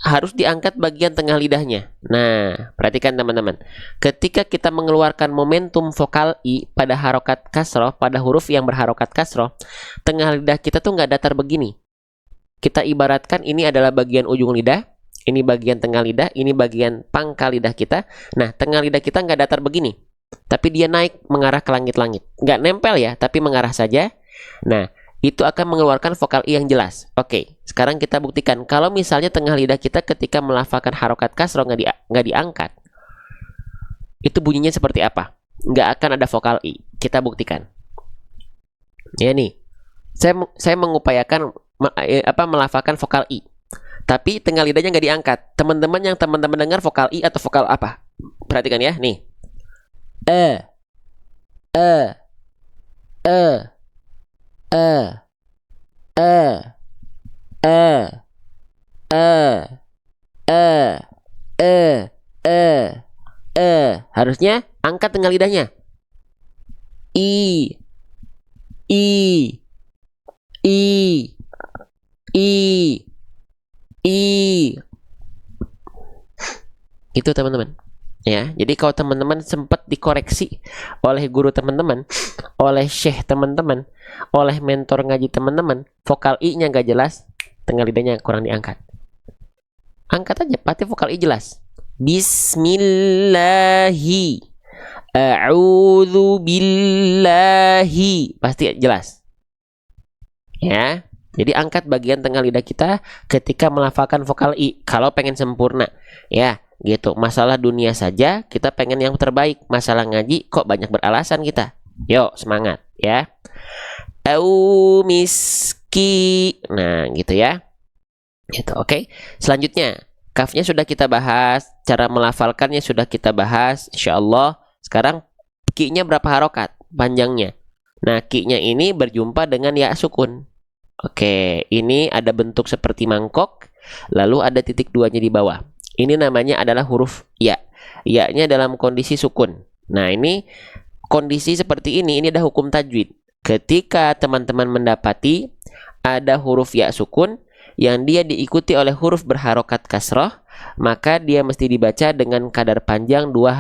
harus diangkat bagian tengah lidahnya. Nah, perhatikan teman-teman. Ketika kita mengeluarkan momentum vokal I pada harokat kasroh, pada huruf yang berharokat kasroh, tengah lidah kita tuh nggak datar begini. Kita ibaratkan ini adalah bagian ujung lidah, ini bagian tengah lidah, ini bagian pangkal lidah kita. Nah, tengah lidah kita nggak datar begini, tapi dia naik mengarah ke langit-langit. Nggak nempel ya, tapi mengarah saja. Nah, itu akan mengeluarkan vokal I yang jelas. Oke, sekarang kita buktikan. Kalau misalnya tengah lidah kita ketika melafalkan harokat kasroh nggak diangkat, itu bunyinya seperti apa? Nggak akan ada vokal I. Kita buktikan. Ya nih, saya mengupayakan melafalkan vokal I, tapi tengah lidahnya nggak diangkat. Teman-teman yang teman-teman dengar vokal I atau vokal apa? Perhatikan ya, nih. Harusnya angkat tengah lidahnya. I. Itu teman-teman. Ya, jadi kalau teman-teman sempat dikoreksi oleh guru teman-teman, oleh syekh teman-teman, oleh mentor ngaji teman-teman, vokal I-nya nggak jelas, tengah lidahnya kurang diangkat. Angkat aja, pasti vokal I jelas. Bismillahi, a'udzu billahi, pasti jelas. Ya, jadi angkat bagian tengah lidah kita ketika melafalkan vokal I. Kalau pengen sempurna, ya. Gitu. Masalah dunia saja kita pengen yang terbaik, masalah ngaji kok banyak beralasan kita. Yuk semangat ya. Au miski. Nah gitu ya. Gitu. Oke. Selanjutnya kafnya sudah kita bahas, cara melafalkannya sudah kita bahas, insyaallah. Sekarang ki-nya berapa harokat panjangnya? Nah ki-nya ini berjumpa dengan ya sukun. Oke, ini ada bentuk seperti mangkok, lalu ada titik duanya di bawah. Ini namanya adalah huruf ya. Ya-nya dalam kondisi sukun. Nah, ini kondisi seperti ini ada hukum tajwid. Ketika teman-teman mendapati ada huruf ya sukun yang dia diikuti oleh huruf berharokat kasroh, maka dia mesti dibaca dengan kadar panjang 2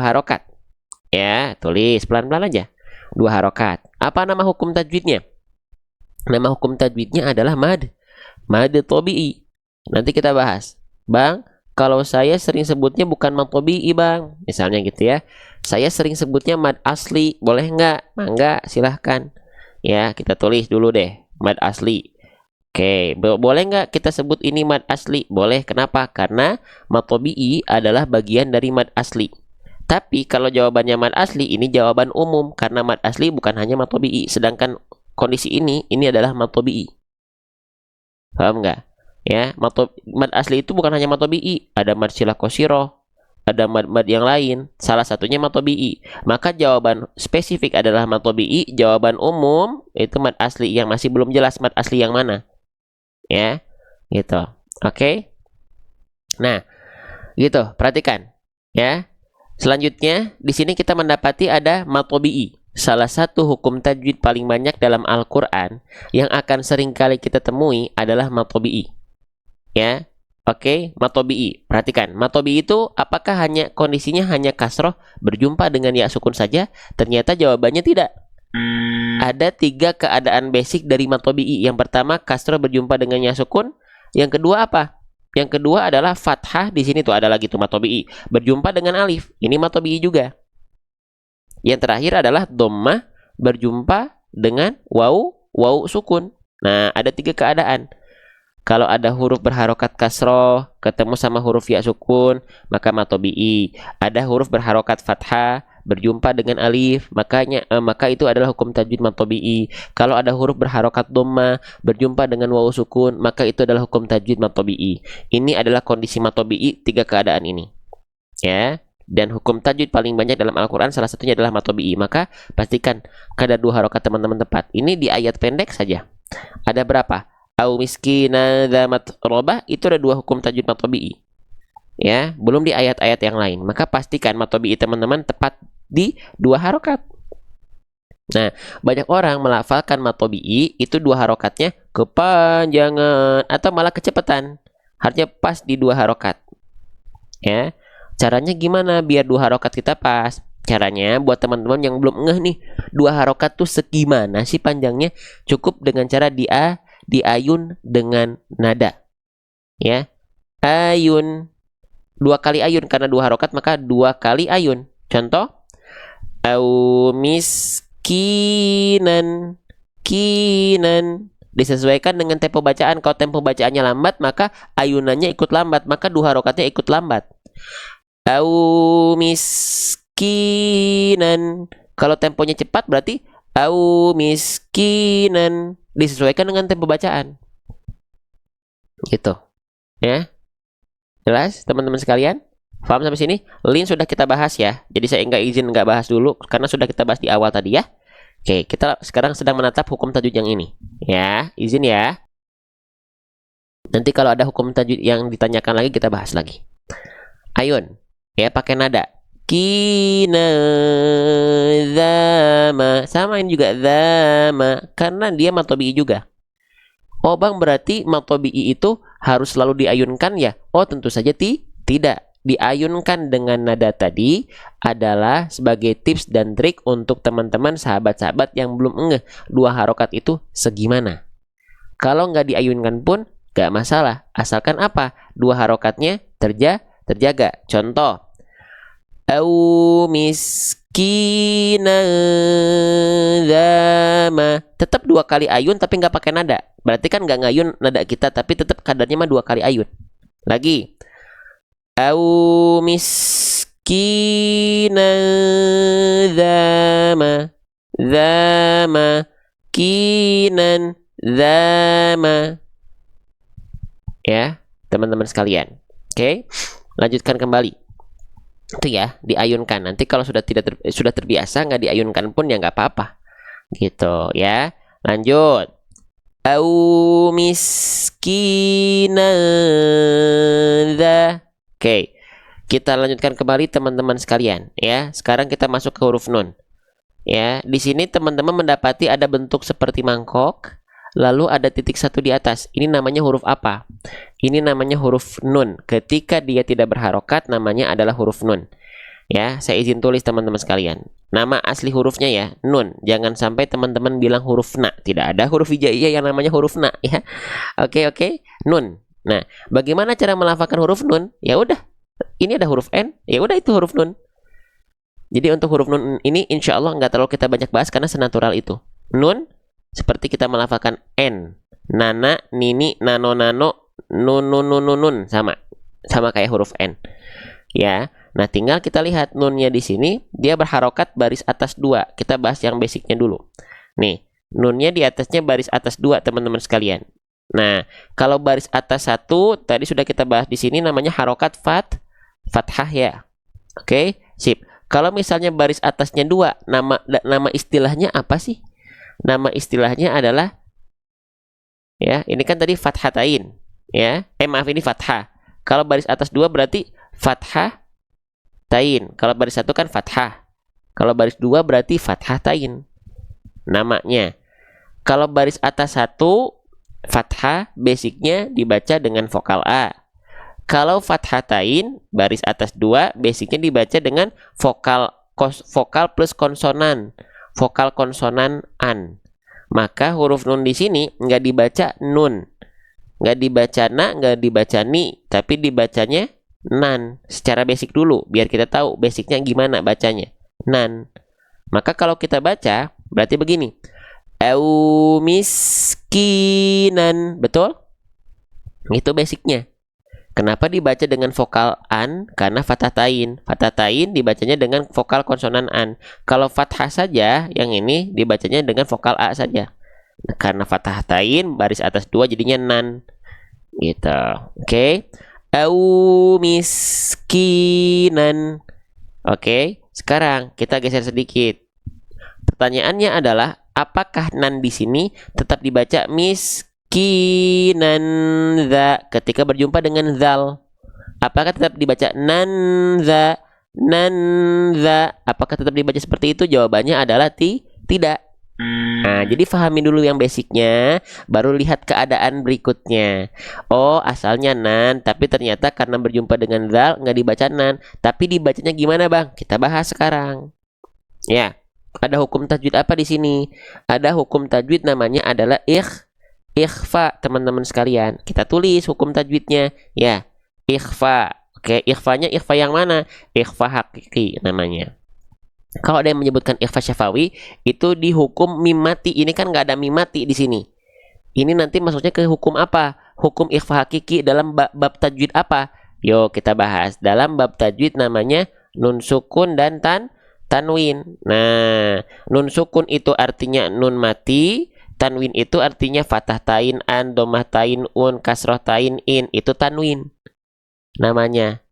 harokat. Ya, tulis pelan-pelan aja. 2 harokat. Apa nama hukum tajwidnya? Nama hukum tajwidnya adalah mad tabi'i. Nanti kita bahas. Bang, kalau saya sering sebutnya bukan mad tabi'i, Bang. Misalnya gitu ya. Saya sering sebutnya mad asli. Boleh nggak? Mangga, silahkan. Ya, kita tulis dulu deh. Mad asli. Oke, boleh nggak kita sebut ini mad asli? Boleh. Kenapa? Karena mad tabi'i adalah bagian dari mad asli. Tapi kalau jawabannya mad asli, ini jawaban umum. Karena mad asli bukan hanya mad tabi'i. Sedangkan kondisi ini adalah mad tabi'i. Paham nggak? Ya, mad asli itu bukan hanya mad tabi'i. Ada mad silah qasirah, ada mad yang lain. Salah satunya mad tabi'i. Maka jawaban spesifik adalah mad tabi'i. Jawaban umum itu mad asli yang masih belum jelas mad asli yang mana. Ya, gitu. Oke. Nah, gitu. Perhatikan, ya. Selanjutnya, di sini kita mendapati ada mad tabi'i. Salah satu hukum tajwid paling banyak dalam Al-Quran yang akan sering kali kita temui adalah mad tabi'i. Ya, oke, mad tabi'i. Perhatikan, mad tabi'i itu apakah hanya kondisinya hanya kasroh berjumpa dengan ya sukun saja? Ternyata jawabannya tidak. Ada 3 keadaan basic dari mad tabi'i. Yang pertama, kasroh berjumpa dengan ya sukun. Yang kedua apa? Yang kedua adalah fathah. Di sini tuh ada lagi tuh mad tabi'i berjumpa dengan alif. Ini mad tabi'i juga. Yang terakhir adalah dhammah berjumpa dengan waw sukun. Nah, ada 3 keadaan. Kalau ada huruf berharokat kasroh ketemu sama huruf ya sukun, maka mad tabi'i. Ada huruf berharokat fathah berjumpa dengan alif, maka itu adalah hukum tajwid mad tabi'i. Kalau ada huruf berharokat dhammah berjumpa dengan waw sukun, maka itu adalah hukum tajwid mad tabi'i. Ini adalah kondisi mad tabi'i 3 keadaan ini. Ya. Dan hukum tajwid paling banyak dalam Al-Quran salah satunya adalah mad tabi'i. Maka pastikan kadar 2 harokat teman-teman tepat. Ini di ayat pendek saja. Ada berapa? Au miskina dzamat robah, itu ada 2 hukum tajwid mad tabi'i. Ya, belum di ayat-ayat yang lain. Maka pastikan mad tabi'i teman-teman tepat di 2 harokat. Nah, banyak orang melafalkan mad tabi'i itu 2 harokatnya kepanjangan atau malah kecepatan. Harusnya pas di 2 harokat. Ya. Caranya gimana biar 2 harokat kita pas? Caranya buat teman-teman yang belum ngeh nih, 2 harokat tuh segimana sih panjangnya? Cukup dengan cara diayun dengan nada. Ya. Ayun. 2 kali ayun, karena 2 harokat maka 2 kali ayun. Contoh, au miskinan, kinan. Disesuaikan dengan tempo bacaan. Kalau tempo bacaannya lambat, maka ayunannya ikut lambat, maka 2 harokatnya ikut lambat. Au miskinan. Kalau temponya cepat berarti au miskinan. Disesuaikan dengan tempo bacaan. Gitu. Ya. Jelas teman-teman sekalian? Paham sampai sini? Lin sudah kita bahas ya. Jadi saya nggak bahas dulu karena sudah kita bahas di awal tadi ya. Oke, kita sekarang sedang menatap hukum tajwid yang ini. Ya, izin ya. Nanti kalau ada hukum tajwid yang ditanyakan lagi kita bahas lagi. Ayun. Ya, pakai nada. Kina zama. Samain juga zama karena dia mad tabi'i juga. Oh, Bang, berarti mad tabi'i itu harus selalu diayunkan ya? Oh, tentu saja tidak. Diayunkan dengan nada tadi adalah sebagai tips dan trik untuk teman-teman sahabat-sahabat yang belum ngeh 2 harokat itu segimana. Kalau nggak diayunkan pun nggak masalah, asalkan apa? 2 harokatnya terjaga. Contoh, au miskina zama. Tetap 2 kali ayun tapi nggak pakai nada. Berarti kan nggak ngayun nada kita, tapi tetap kadarnya mah 2 kali ayun. Lagi, au miskina zama kinan zama. Ya, teman-teman sekalian. Oke, lanjutkan kembali. Itu ya, diayunkan. Nanti kalau sudah terbiasa nggak diayunkan pun ya nggak apa-apa. Gitu ya. Lanjut. Au miskina. Oke, kita lanjutkan kembali teman-teman sekalian ya. Sekarang kita masuk ke huruf nun. Ya, di sini teman-teman mendapati ada bentuk seperti mangkok, lalu ada titik 1 di atas. Ini namanya huruf apa? Ini namanya huruf nun. Ketika dia tidak berharokat, namanya adalah huruf nun. Ya, saya izin tulis teman-teman sekalian. Nama asli hurufnya ya, nun. Jangan sampai teman-teman bilang huruf na. Tidak ada huruf hijaiyah yang namanya huruf na ya. Oke, nun. Nah, bagaimana cara melafalkan huruf nun? Ya udah, ini ada huruf n, ya udah itu huruf nun. Jadi untuk huruf nun ini insya Allah nggak terlalu kita banyak bahas karena senatural itu. Nun seperti kita melafalkan n, nana, nini, nano, nano, nun, nun, nun, nun, nun, sama kayak huruf n. Ya, nah tinggal kita lihat nunnya di sini dia berharokat baris atas 2. Kita bahas yang basicnya dulu. Nih, nunnya di atasnya baris atas 2 teman-teman sekalian. Nah, kalau baris atas 1 tadi sudah kita bahas di sini namanya harokat fathah ya. Oke, sip. Kalau misalnya baris atasnya 2, nama istilahnya apa sih? Nama istilahnya adalah ya, ini kan tadi fathatain ya. Maaf ini fathah. Kalau baris atas 2 berarti fathah tain. Kalau baris 1 kan fathah. Kalau baris 2 berarti fathah tain. Namanya. Kalau baris atas 1 fathah basicnya dibaca dengan vokal A. Kalau fathah tain baris atas 2 basicnya dibaca dengan vokal plus konsonan. Vokal konsonan an. Maka huruf nun di sini nggak dibaca nun. Nggak dibaca na, nggak dibaca ni, tapi dibacanya nan. Secara basic dulu, biar kita tahu basicnya gimana bacanya. Nan. Maka kalau kita baca, berarti begini. Au miskinan. Betul? Itu basicnya. Kenapa dibaca dengan vokal an? Karena fathah tain. Fathah tain dibacanya dengan vokal konsonan an. Kalau fathah saja, yang ini dibacanya dengan vokal a saja. Karena fathah tain baris atas 2 jadinya nan gitu. Oke. Au miskinan. Oke, sekarang kita geser sedikit. Pertanyaannya adalah apakah nan di sini tetap dibaca miskinan za ketika berjumpa dengan zal? Apakah tetap dibaca nan za? Apakah tetap dibaca seperti itu? Jawabannya adalah tidak. Nah, jadi fahami dulu yang basicnya, baru lihat keadaan berikutnya. Oh, asalnya nan, tapi ternyata karena berjumpa dengan zal nggak dibaca nan, tapi dibacanya gimana bang? Kita bahas sekarang. Ya, ada hukum tajwid apa di sini? Ada hukum tajwid namanya adalah ikhfa, teman-teman sekalian. Kita tulis hukum tajwidnya, ya, ikhfa. Oke, ikhfanya ikhfa yang mana? Ikhfa hakiki namanya. Kalau ada yang menyebutkan ikhfa syafawi itu dihukum mim mati. Ini kan nggak ada mim mati di sini. Ini nanti maksudnya ke hukum apa? Hukum ikhfa hakiki dalam bab tajwid apa? Yuk kita bahas. Dalam bab tajwid namanya nun sukun dan tanwin. Nah, nun sukun itu artinya nun mati, tanwin itu artinya fathah tain an, domah tain un, kasroh tain in. Itu tanwin namanya.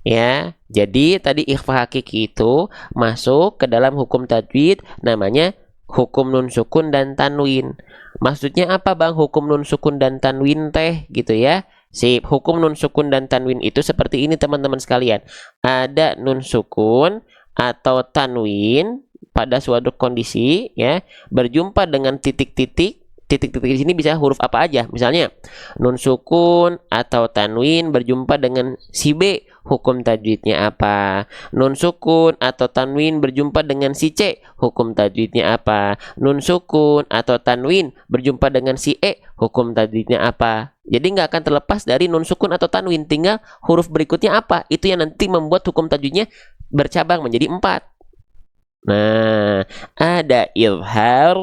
Ya, jadi tadi ikhfa hakiki itu masuk ke dalam hukum tajwid namanya hukum nun sukun dan tanwin. Maksudnya apa bang hukum nun sukun dan tanwin teh gitu ya? Sip, hukum nun sukun dan tanwin itu seperti ini teman-teman sekalian. Ada nun sukun atau tanwin pada suatu kondisi ya berjumpa dengan titik-titik di sini bisa huruf apa aja. Misalnya nun sukun atau tanwin berjumpa dengan si B, hukum tajwidnya apa? Nun sukun atau tanwin berjumpa dengan si C, hukum tajwidnya apa? Nun sukun atau tanwin berjumpa dengan si E, hukum tajwidnya apa? Jadi nggak akan terlepas dari nun sukun atau tanwin, tinggal huruf berikutnya apa? Itu yang nanti membuat hukum tajwidnya bercabang menjadi 4. Nah, ada izhar,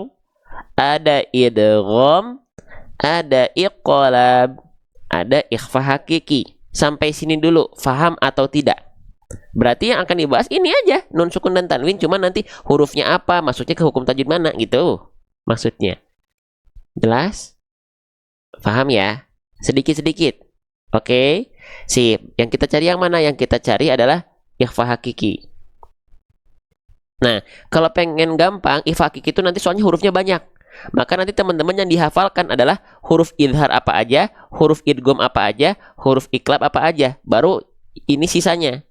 ada idgham, ada iqlab, ada ikhfa hakiki. Sampai sini dulu, faham atau tidak? Berarti yang akan dibahas ini aja, nun sukun dan tanwin, cuma nanti hurufnya apa, maksudnya ke hukum tajwid mana gitu. Maksudnya. Jelas? Faham ya? Sedikit-sedikit. Oke. Sip. Yang kita cari yang mana? Yang kita cari adalah ikhfa hakiki. Nah, kalau pengen gampang, ikhfa hakiki itu nanti soalnya hurufnya banyak. Maka nanti teman-teman yang dihafalkan adalah huruf idhar apa aja, huruf idgham apa aja, huruf iklab apa aja. Baru ini sisanya.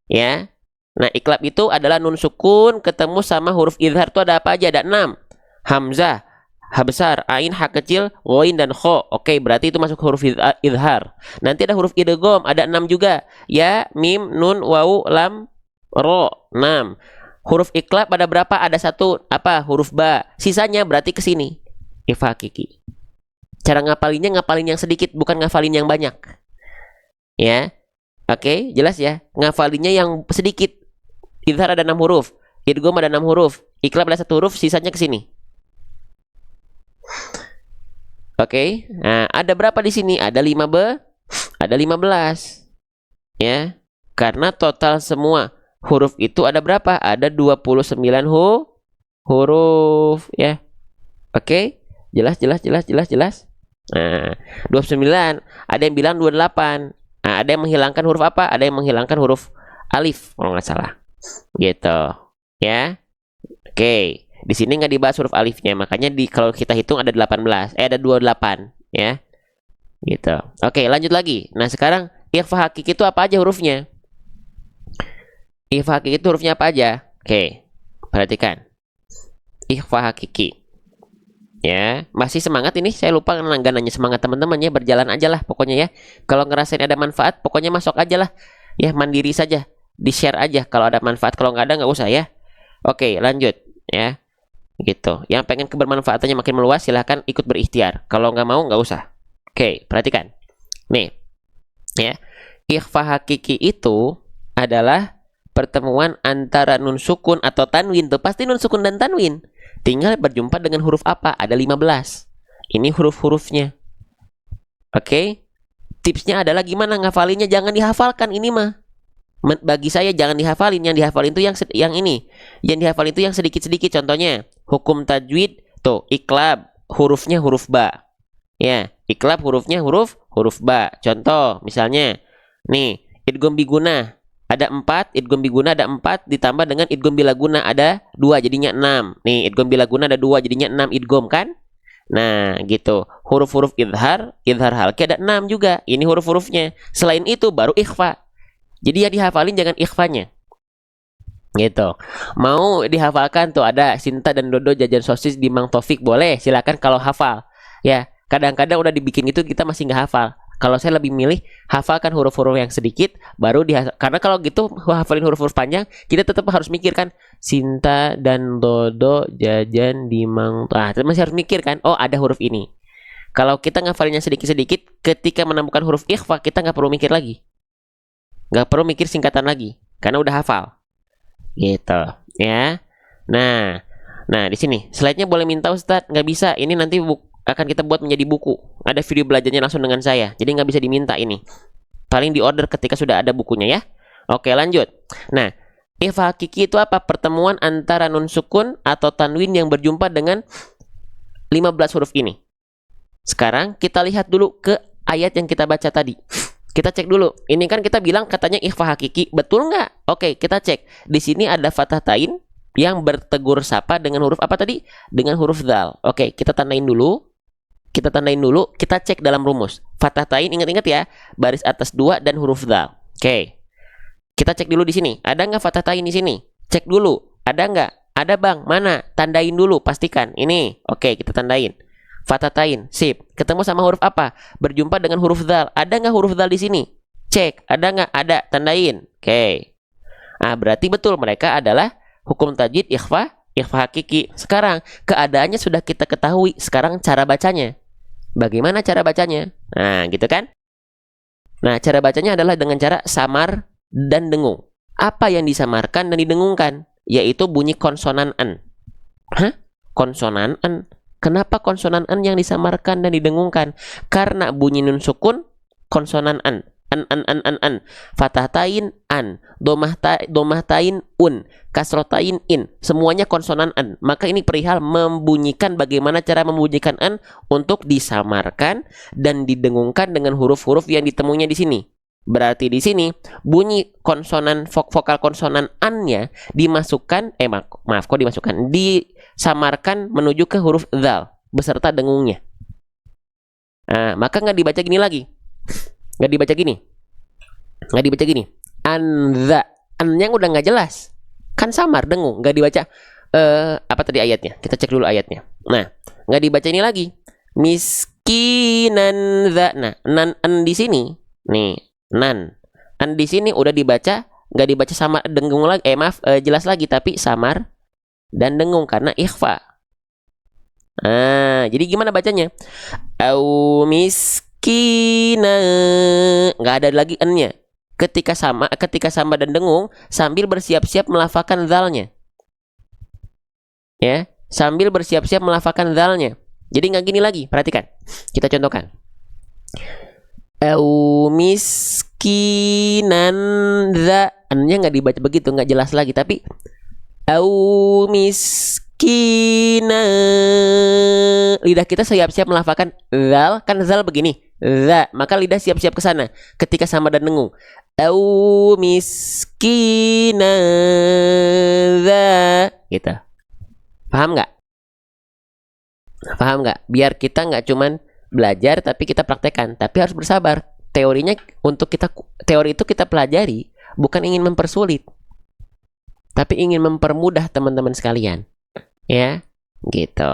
Ya. Nah, iklab itu adalah nun sukun ketemu sama huruf idhar itu ada apa aja? Ada 6. Hamzah, ha besar, ain, ha kecil, ghain dan kho. Oke, berarti itu masuk huruf idhar. Nanti ada huruf idgham, ada 6 juga. Ya, mim, nun, wawu, lam. ro, 6. Huruf iklab ada berapa? Ada 1, apa? Huruf ba. Sisanya berarti ke sini. Ikhfa hakiki. Cara ngapalinnya ngapalin yang sedikit, bukan ngafalin yang banyak. Ya. Oke, jelas ya. Ngafalinnya yang sedikit. Idhar ada 6 huruf, idgham ada 6 huruf, iklab ada 1 huruf, sisanya ke sini. Oke. Nah, ada berapa di sini? Ada 15. Ya. Karena total semua huruf itu ada berapa? Ada 29 huruf ya. Oke. Jelas. Nah, 29. Ada yang bilang 28. Nah, ada yang menghilangkan huruf apa? Ada yang menghilangkan huruf alif kalau nggak salah. Gitu. Ya. Oke. Di sini nggak dibahas huruf alifnya, makanya kalau kita hitung ada 18. Ada 28 ya. Gitu. Oke, lanjut lagi. Nah, sekarang ikhfa hakiki itu apa aja hurufnya? Ikhfa hakiki itu hurufnya apa aja? Oke. Perhatikan. Ikhfa hakiki. Ya, masih semangat ini? Saya lupa nggak nanya semangat teman-teman ya, berjalan aja lah pokoknya ya. Kalau ngerasain ada manfaat, pokoknya masuk aja lah. Ya, mandiri saja, di-share aja kalau ada manfaat, kalau nggak ada nggak usah ya. Oke, lanjut ya. Gitu. Yang pengen kebermanfaatannya makin meluas silahkan ikut berikhtiar. Kalau nggak mau nggak usah. Oke, perhatikan. Nih, ya. Ikhfa hakiki itu adalah pertemuan antara nun sukun atau tanwin. Tuh pasti nun sukun dan tanwin. Tinggal berjumpa dengan huruf apa? Ada 15. Ini huruf-hurufnya. Oke. Tipsnya adalah gimana ngafalinnya? Jangan dihafalkan ini mah. Bagi saya jangan dihafalin. Yang dihafalin itu yang ini. Yang dihafalin itu yang sedikit-sedikit. Contohnya, hukum tajwid. Tuh, iklab. Hurufnya huruf ba. Ya, iklab hurufnya huruf ba. Contoh, misalnya. Nih, idgham biguna. Ada 4, idgham biguna ada 4 ditambah dengan idgham bilaguna ada 2 jadinya 6. Nih, idgham bilaguna ada 2 jadinya 6 idgham kan? Nah, gitu. Huruf-huruf idhar halki ada 6 juga. Ini huruf-hurufnya. Selain itu baru ikhfa. Jadi ya dihafalin jangan ikhfanya. Gitu. Mau dihafalkan tuh ada Sinta dan Dodo jajan sosis di Mang Taufik boleh, silakan kalau hafal. Ya, kadang-kadang udah dibikin itu kita masih nggak hafal. Kalau saya lebih milih hafalkan huruf-huruf yang sedikit baru karena kalau gitu hafalin huruf-huruf panjang kita tetap harus mikir kan Sinta dan Dodo jajan di Mang. Masih harus mikir kan, oh ada huruf ini. Kalau kita ngafalinnya sedikit-sedikit, ketika menemukan huruf ikhfa kita nggak perlu mikir lagi, nggak perlu mikir singkatan lagi karena udah hafal. Gitu ya. Nah di sini slide-nya boleh minta Ustadz, nggak bisa ini nanti akan kita buat menjadi buku. Ada video belajarnya langsung dengan saya. Jadi nggak bisa diminta ini. Paling di order ketika sudah ada bukunya ya. Oke, lanjut. Nah, ikhfa hakiki itu apa? Pertemuan antara nun sukun atau tanwin yang berjumpa dengan 15 huruf ini. Sekarang kita lihat dulu ke ayat yang kita baca tadi. Kita cek dulu. Ini kan kita bilang katanya ikhfa hakiki. Betul nggak? Oke, kita cek. Di sini ada fathah tain yang bertegur sapa dengan huruf apa tadi? Dengan huruf dzal. Oke, kita tandain dulu. Kita cek dalam rumus. Fathah tain ingat-ingat ya, baris atas 2 dan huruf dzal. Oke. Kita cek dulu di sini. Ada nggak fathah tain di sini? Cek dulu. Ada nggak? Ada bang. Mana? Tandain dulu. Pastikan. Ini. Oke, kita tandain. Fathah tain. Sip. Ketemu sama huruf apa? Berjumpa dengan huruf dzal. Ada nggak huruf dzal di sini? Cek. Ada nggak? Ada. Tandain. Oke. Berarti betul mereka adalah hukum tajwid ikhfa hakiki. Sekarang keadaannya sudah kita ketahui. Sekarang cara bacanya. Bagaimana cara bacanya? Nah, gitu kan? Nah, cara bacanya adalah dengan cara samar dan dengung. Apa yang disamarkan dan didengungkan? Yaitu bunyi konsonan an. Hah? Konsonan an? Kenapa konsonan an yang disamarkan dan didengungkan? Karena bunyi nun sukun konsonan an. An. Fathah tain an, domah tain un, kasroh tain in. Semuanya konsonan an. Maka ini perihal membunyikan bagaimana cara membunyikan an untuk disamarkan dan didengungkan dengan huruf-huruf yang ditemunya di sini. Berarti di sini bunyi konsonan vokal konsonan an-nya dimasukkan disamarkan menuju ke huruf dzal beserta dengungnya. Maka nggak dibaca gini lagi. Nggak dibaca gini. Anza. An yang udah nggak jelas. Kan samar, dengung. Nggak dibaca. Apa tadi ayatnya? Kita cek dulu ayatnya. Nah, nggak dibaca ini lagi. Miskinan za. Nah, an di sini. Nih, nan. An di sini udah dibaca nggak dibaca sama dengung lagi, jelas lagi, tapi samar dan dengung karena ikhfa. Nah, jadi gimana bacanya? Au miskina, nggak ada lagi n-nya. Ketika sama dan dengung sambil bersiap-siap melafalkan zalnya. Ya, sambil bersiap-siap melafalkan zalnya. Jadi nggak gini lagi, perhatikan. Kita contohkan. Au miskinan za, n-nya nggak dibaca begitu, nggak jelas lagi, tapi au miskina, lidah kita siap-siap melafalkan zal, kan zal begini, za, maka lidah siap-siap ke sana ketika sama dan dengung. Au miskina za, gitu. Paham nggak? Paham nggak? Biar kita nggak cuman belajar tapi kita praktekkan, tapi harus bersabar. Teorinya teori itu kita pelajari bukan ingin mempersulit, tapi ingin mempermudah teman-teman sekalian. Ya, gitu.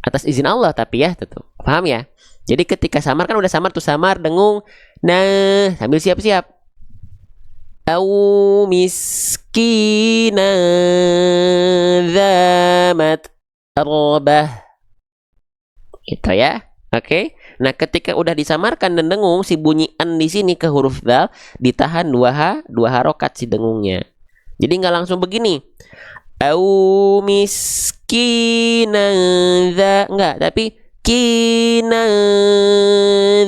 Atas izin Allah tapi ya, tentu. Paham ya? Jadi ketika samar kan udah samar tuh, samar, dengung. Nah, sambil siap-siap. Au miskina zamat arbah. Gitu ya. Oke. Nah, ketika udah disamarkan dan dengung, si bunyi an di sini ke huruf dal ditahan dua harokat si dengungnya. Jadi nggak langsung begini. Au miskina za, enggak, tapi kina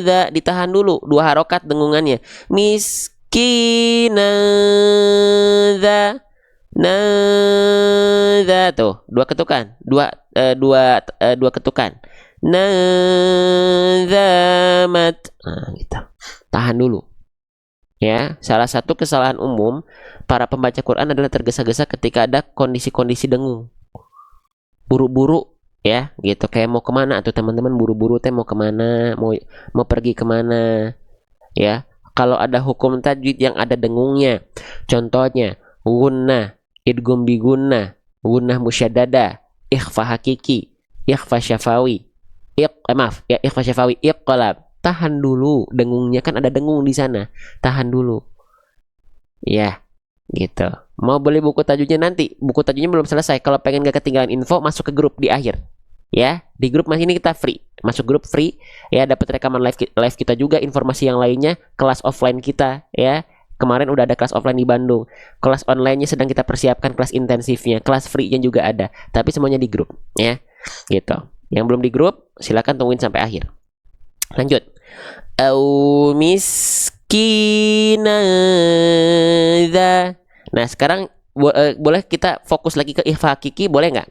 za ditahan dulu 2 harokat dengungannya. Miskina za, za tuh 2 ketukan, 2 ketukan. Nazamat, nah, gitu. Tahan dulu. Ya, salah satu kesalahan umum para pembaca Quran adalah tergesa-gesa ketika ada kondisi-kondisi dengung. Buru-buru ya, gitu. Kayak mau kemana atau teman-teman buru-buru teh mau kemana, mau pergi kemana. Ya, kalau ada hukum tajwid yang ada dengungnya, contohnya gunnah, idgham bi gunnah, gunnah musyaddada, ikhfa hakiki, ikhfa syafawi, ikhfa syafawi, iqlab. Tahan dulu dengungnya, kan ada dengung di sana. Tahan dulu. Ya, gitu. Mau beli buku tajwidnya nanti. Buku tajwidnya belum selesai. Kalau pengen gak ketinggalan info, masuk ke grup di akhir. Ya, di grup mas ini kita free. Masuk grup free. Ya, dapat rekaman live kita juga, informasi yang lainnya, kelas offline kita, ya. Kemarin udah ada kelas offline di Bandung. Kelas online-nya sedang kita persiapkan, kelas intensifnya, kelas free-nya juga ada. Tapi semuanya di grup, ya. Gitu. Yang belum di grup, silakan tungguin sampai akhir. Lanjut. Au miskina za. Nah, sekarang boleh kita fokus lagi ke ikhfa hakiki, boleh nggak?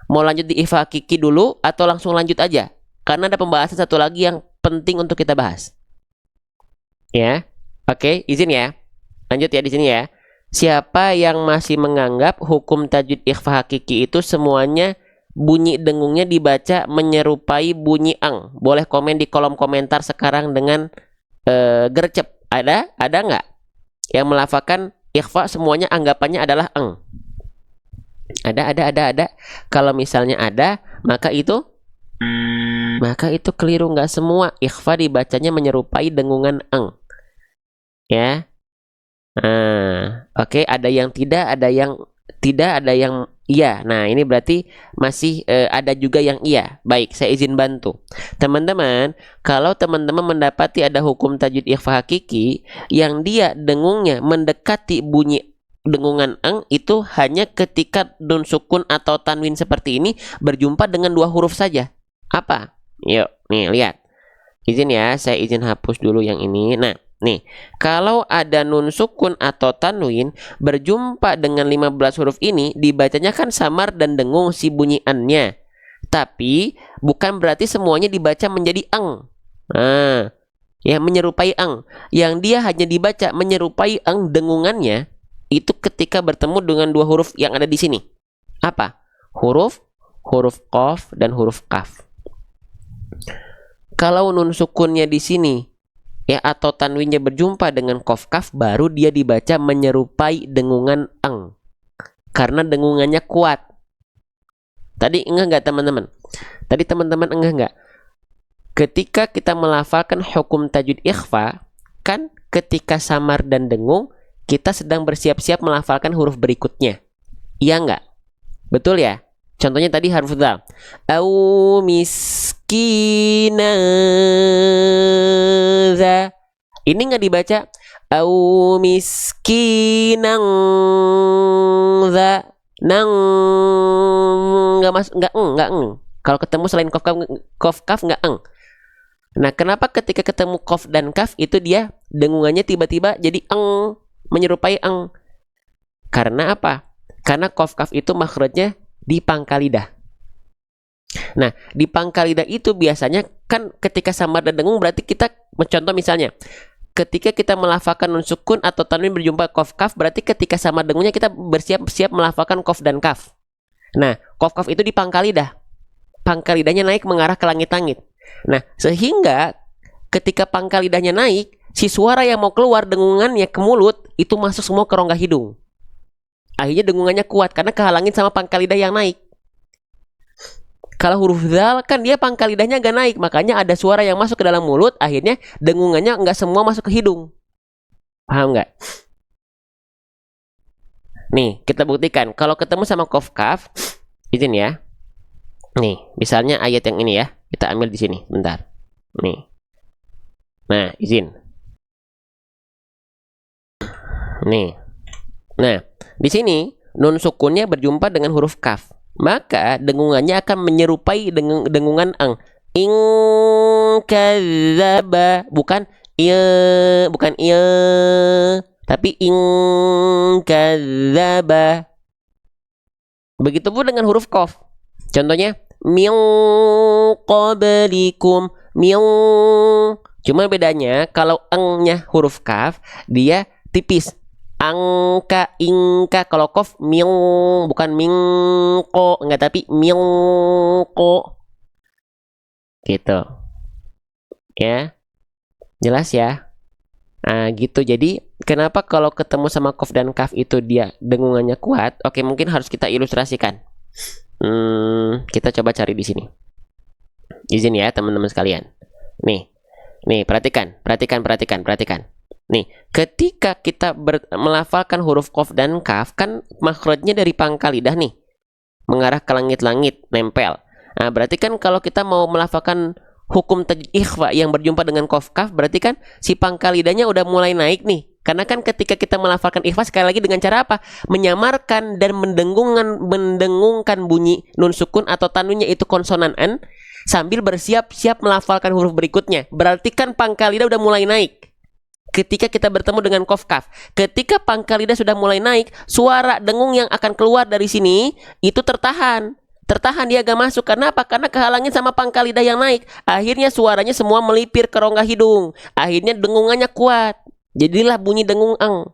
Mau lanjut di ikhfa hakiki dulu atau langsung lanjut aja? Karena ada pembahasan satu lagi yang penting untuk kita bahas. Ya. Oke, izin ya. Lanjut ya di sini ya. Siapa yang masih menganggap hukum tajwid ikhfa hakiki itu semuanya bunyi dengungnya dibaca menyerupai bunyi ang? Boleh komen di kolom komentar sekarang dengan gercep. Ada nggak yang melafalkan ikhfa semuanya anggapannya adalah ang? Ada. Kalau misalnya ada, maka itu keliru. Nggak semua ikhfa dibacanya menyerupai dengungan ang. Ya. Oke, ada yang tidak, ada yang iya. Nah, ini berarti masih ada juga yang iya. Baik, saya izin bantu. Teman-teman, kalau teman-teman mendapati ada hukum tajwid ikhfa hakiki yang dia dengungnya mendekati bunyi dengungan ang, itu hanya ketika nun sukun atau tanwin seperti ini berjumpa dengan 2 huruf saja. Apa? Yuk, nih lihat. Izin ya, saya izin hapus dulu yang ini. Nah, nih, kalau ada nun sukun atau tanwin berjumpa dengan 15 huruf ini, dibacanya kan samar dan dengung si bunyi an-nya. Tapi bukan berarti semuanya dibaca menjadi ang. Nah, ya menyerupai ang. Yang dia hanya dibaca menyerupai ang dengungannya itu ketika bertemu dengan 2 huruf yang ada di sini. Apa? Huruf qaf dan huruf kaf. Kalau nun sukunnya di sini ya atau tanwinnya berjumpa dengan qaf kaf, baru dia dibaca menyerupai dengungan ang karena dengungannya kuat. Tadi enggak teman-teman? Tadi teman-teman enggak? Ketika kita melafalkan hukum tajwid ikhfa, kan ketika samar dan dengung kita sedang bersiap-siap melafalkan huruf berikutnya. Iya nggak? Betul ya? Contohnya tadi haruf dzal. Au miskina za. Ini nggak dibaca au miskinang za. Nang nggak masuk, nggak Kalau ketemu selain kof kaf nggak eng. Nah, kenapa ketika ketemu kof dan kaf itu dia dengungannya tiba-tiba jadi eng, menyerupai eng? Karena apa? Karena kof kaf itu makhrajnya di pangkal lidah. Nah, di pangkal lidah itu biasanya kan ketika samar dan dengung berarti kita mencontoh misalnya ketika kita melafalkan nun sukun atau tanwin berjumpa kof kaf berarti ketika samar dengungnya kita bersiap-siap melafalkan kof dan kaf. Nah, kof kaf itu di pangkal lidah. Pangkal lidahnya naik mengarah ke langit-langit. Nah, sehingga ketika pangkal lidahnya naik, si suara yang mau keluar dengungannya ke mulut itu masuk semua ke rongga hidung. Akhirnya dengungannya kuat karena kehalangin sama pangkal lidah yang naik. Kalau huruf dzal kan dia pangkal lidahnya gak naik, makanya ada suara yang masuk ke dalam mulut, akhirnya dengungannya nggak semua masuk ke hidung. Paham nggak? Nih, kita buktikan. Kalau ketemu sama kof kaf, izin ya. Nih, misalnya ayat yang ini ya. Kita ambil di sini, bentar. Nih. Nah, izin. Nih. Nah, di sini nun sukunnya berjumpa dengan huruf kaf. Maka dengungannya akan menyerupai dengungan ang. Ing kadzaba, bukan bukan tapi ing kadzaba. Begitupun dengan huruf qaf. Contohnya min qablikum, min. Cuma bedanya kalau engnya huruf kaf dia tipis. Angka, ingka. Kalau qaf min, bukan mingko, enggak, tapi mingko. Gitu. Ya. Jelas ya? Nah, gitu. Jadi kenapa kalau ketemu sama qaf dan kaf itu dia dengungannya kuat? Oke, mungkin harus kita ilustrasikan. Kita coba cari di sini. Izin ya teman-teman sekalian. Nih, perhatikan. Nih, ketika kita melafalkan huruf qaf dan kaf kan makhrajnya dari pangkal lidah nih, mengarah ke langit-langit, nempel. Nah, berarti kan kalau kita mau melafalkan hukum tajwid ikhfa yang berjumpa dengan qaf kaf, berarti kan si pangkal lidahnya udah mulai naik nih. Karena kan ketika kita melafalkan ikhfa sekali lagi dengan cara apa? Menyamarkan dan mendengungkan bunyi nun sukun atau tanwinnya itu konsonan an sambil bersiap-siap melafalkan huruf berikutnya. Berarti kan pangkal lidah udah mulai naik. Ketika kita bertemu dengan qaf kaf, ketika pangkal lidah sudah mulai naik, suara dengung yang akan keluar dari sini itu tertahan dia gak masuk. Karena apa? Karena kehalangin sama pangkal lidah yang naik. Akhirnya suaranya semua melipir ke rongga hidung. Akhirnya dengungannya kuat. Jadilah bunyi dengung ang.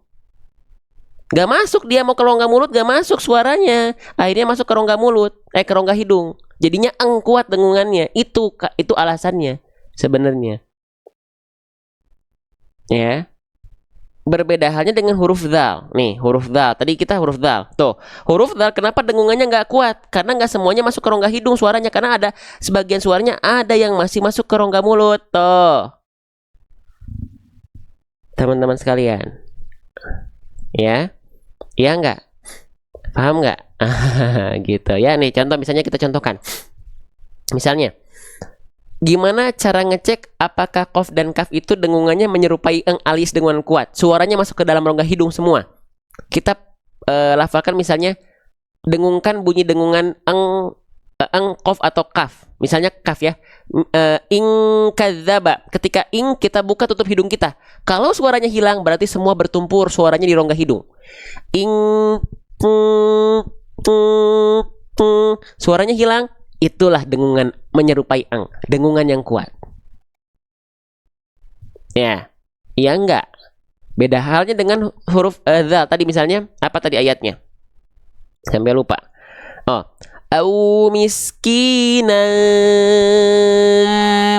Gak masuk, dia mau ke rongga mulut gak masuk suaranya. Akhirnya masuk ke rongga mulut, ke rongga hidung. Jadinya ang kuat dengungannya. Itu alasannya sebenarnya. Ya. Berbeda halnya dengan huruf dzal. Nih, huruf dzal. Tadi kita huruf dzal. Tuh, huruf dzal kenapa dengungannya nggak kuat? Karena nggak semuanya masuk ke rongga hidung suaranya. Karena ada sebagian suaranya ada yang masih masuk ke rongga mulut. Tuh, teman-teman sekalian. Ya, iya nggak? Paham nggak? Gitu ya. Nih, contoh misalnya kita contohkan. Misalnya, gimana cara ngecek apakah qaf dan kaf itu dengungannya menyerupai eng alias dengungan kuat? Suaranya masuk ke dalam rongga hidung semua. Kita lafalkan misalnya dengungkan bunyi dengungan eng qaf atau kaf. Misalnya kaf ya. Ing kadzaba. Ketika ing kita buka tutup hidung kita. Kalau suaranya hilang berarti semua bertumpur suaranya di rongga hidung. Ing suaranya hilang, itulah dengungan menyerupai ang, dengungan yang kuat. Ya, iya enggak? Beda halnya dengan huruf dzal tadi misalnya, apa tadi ayatnya? Sampai lupa. Oh, au miskina.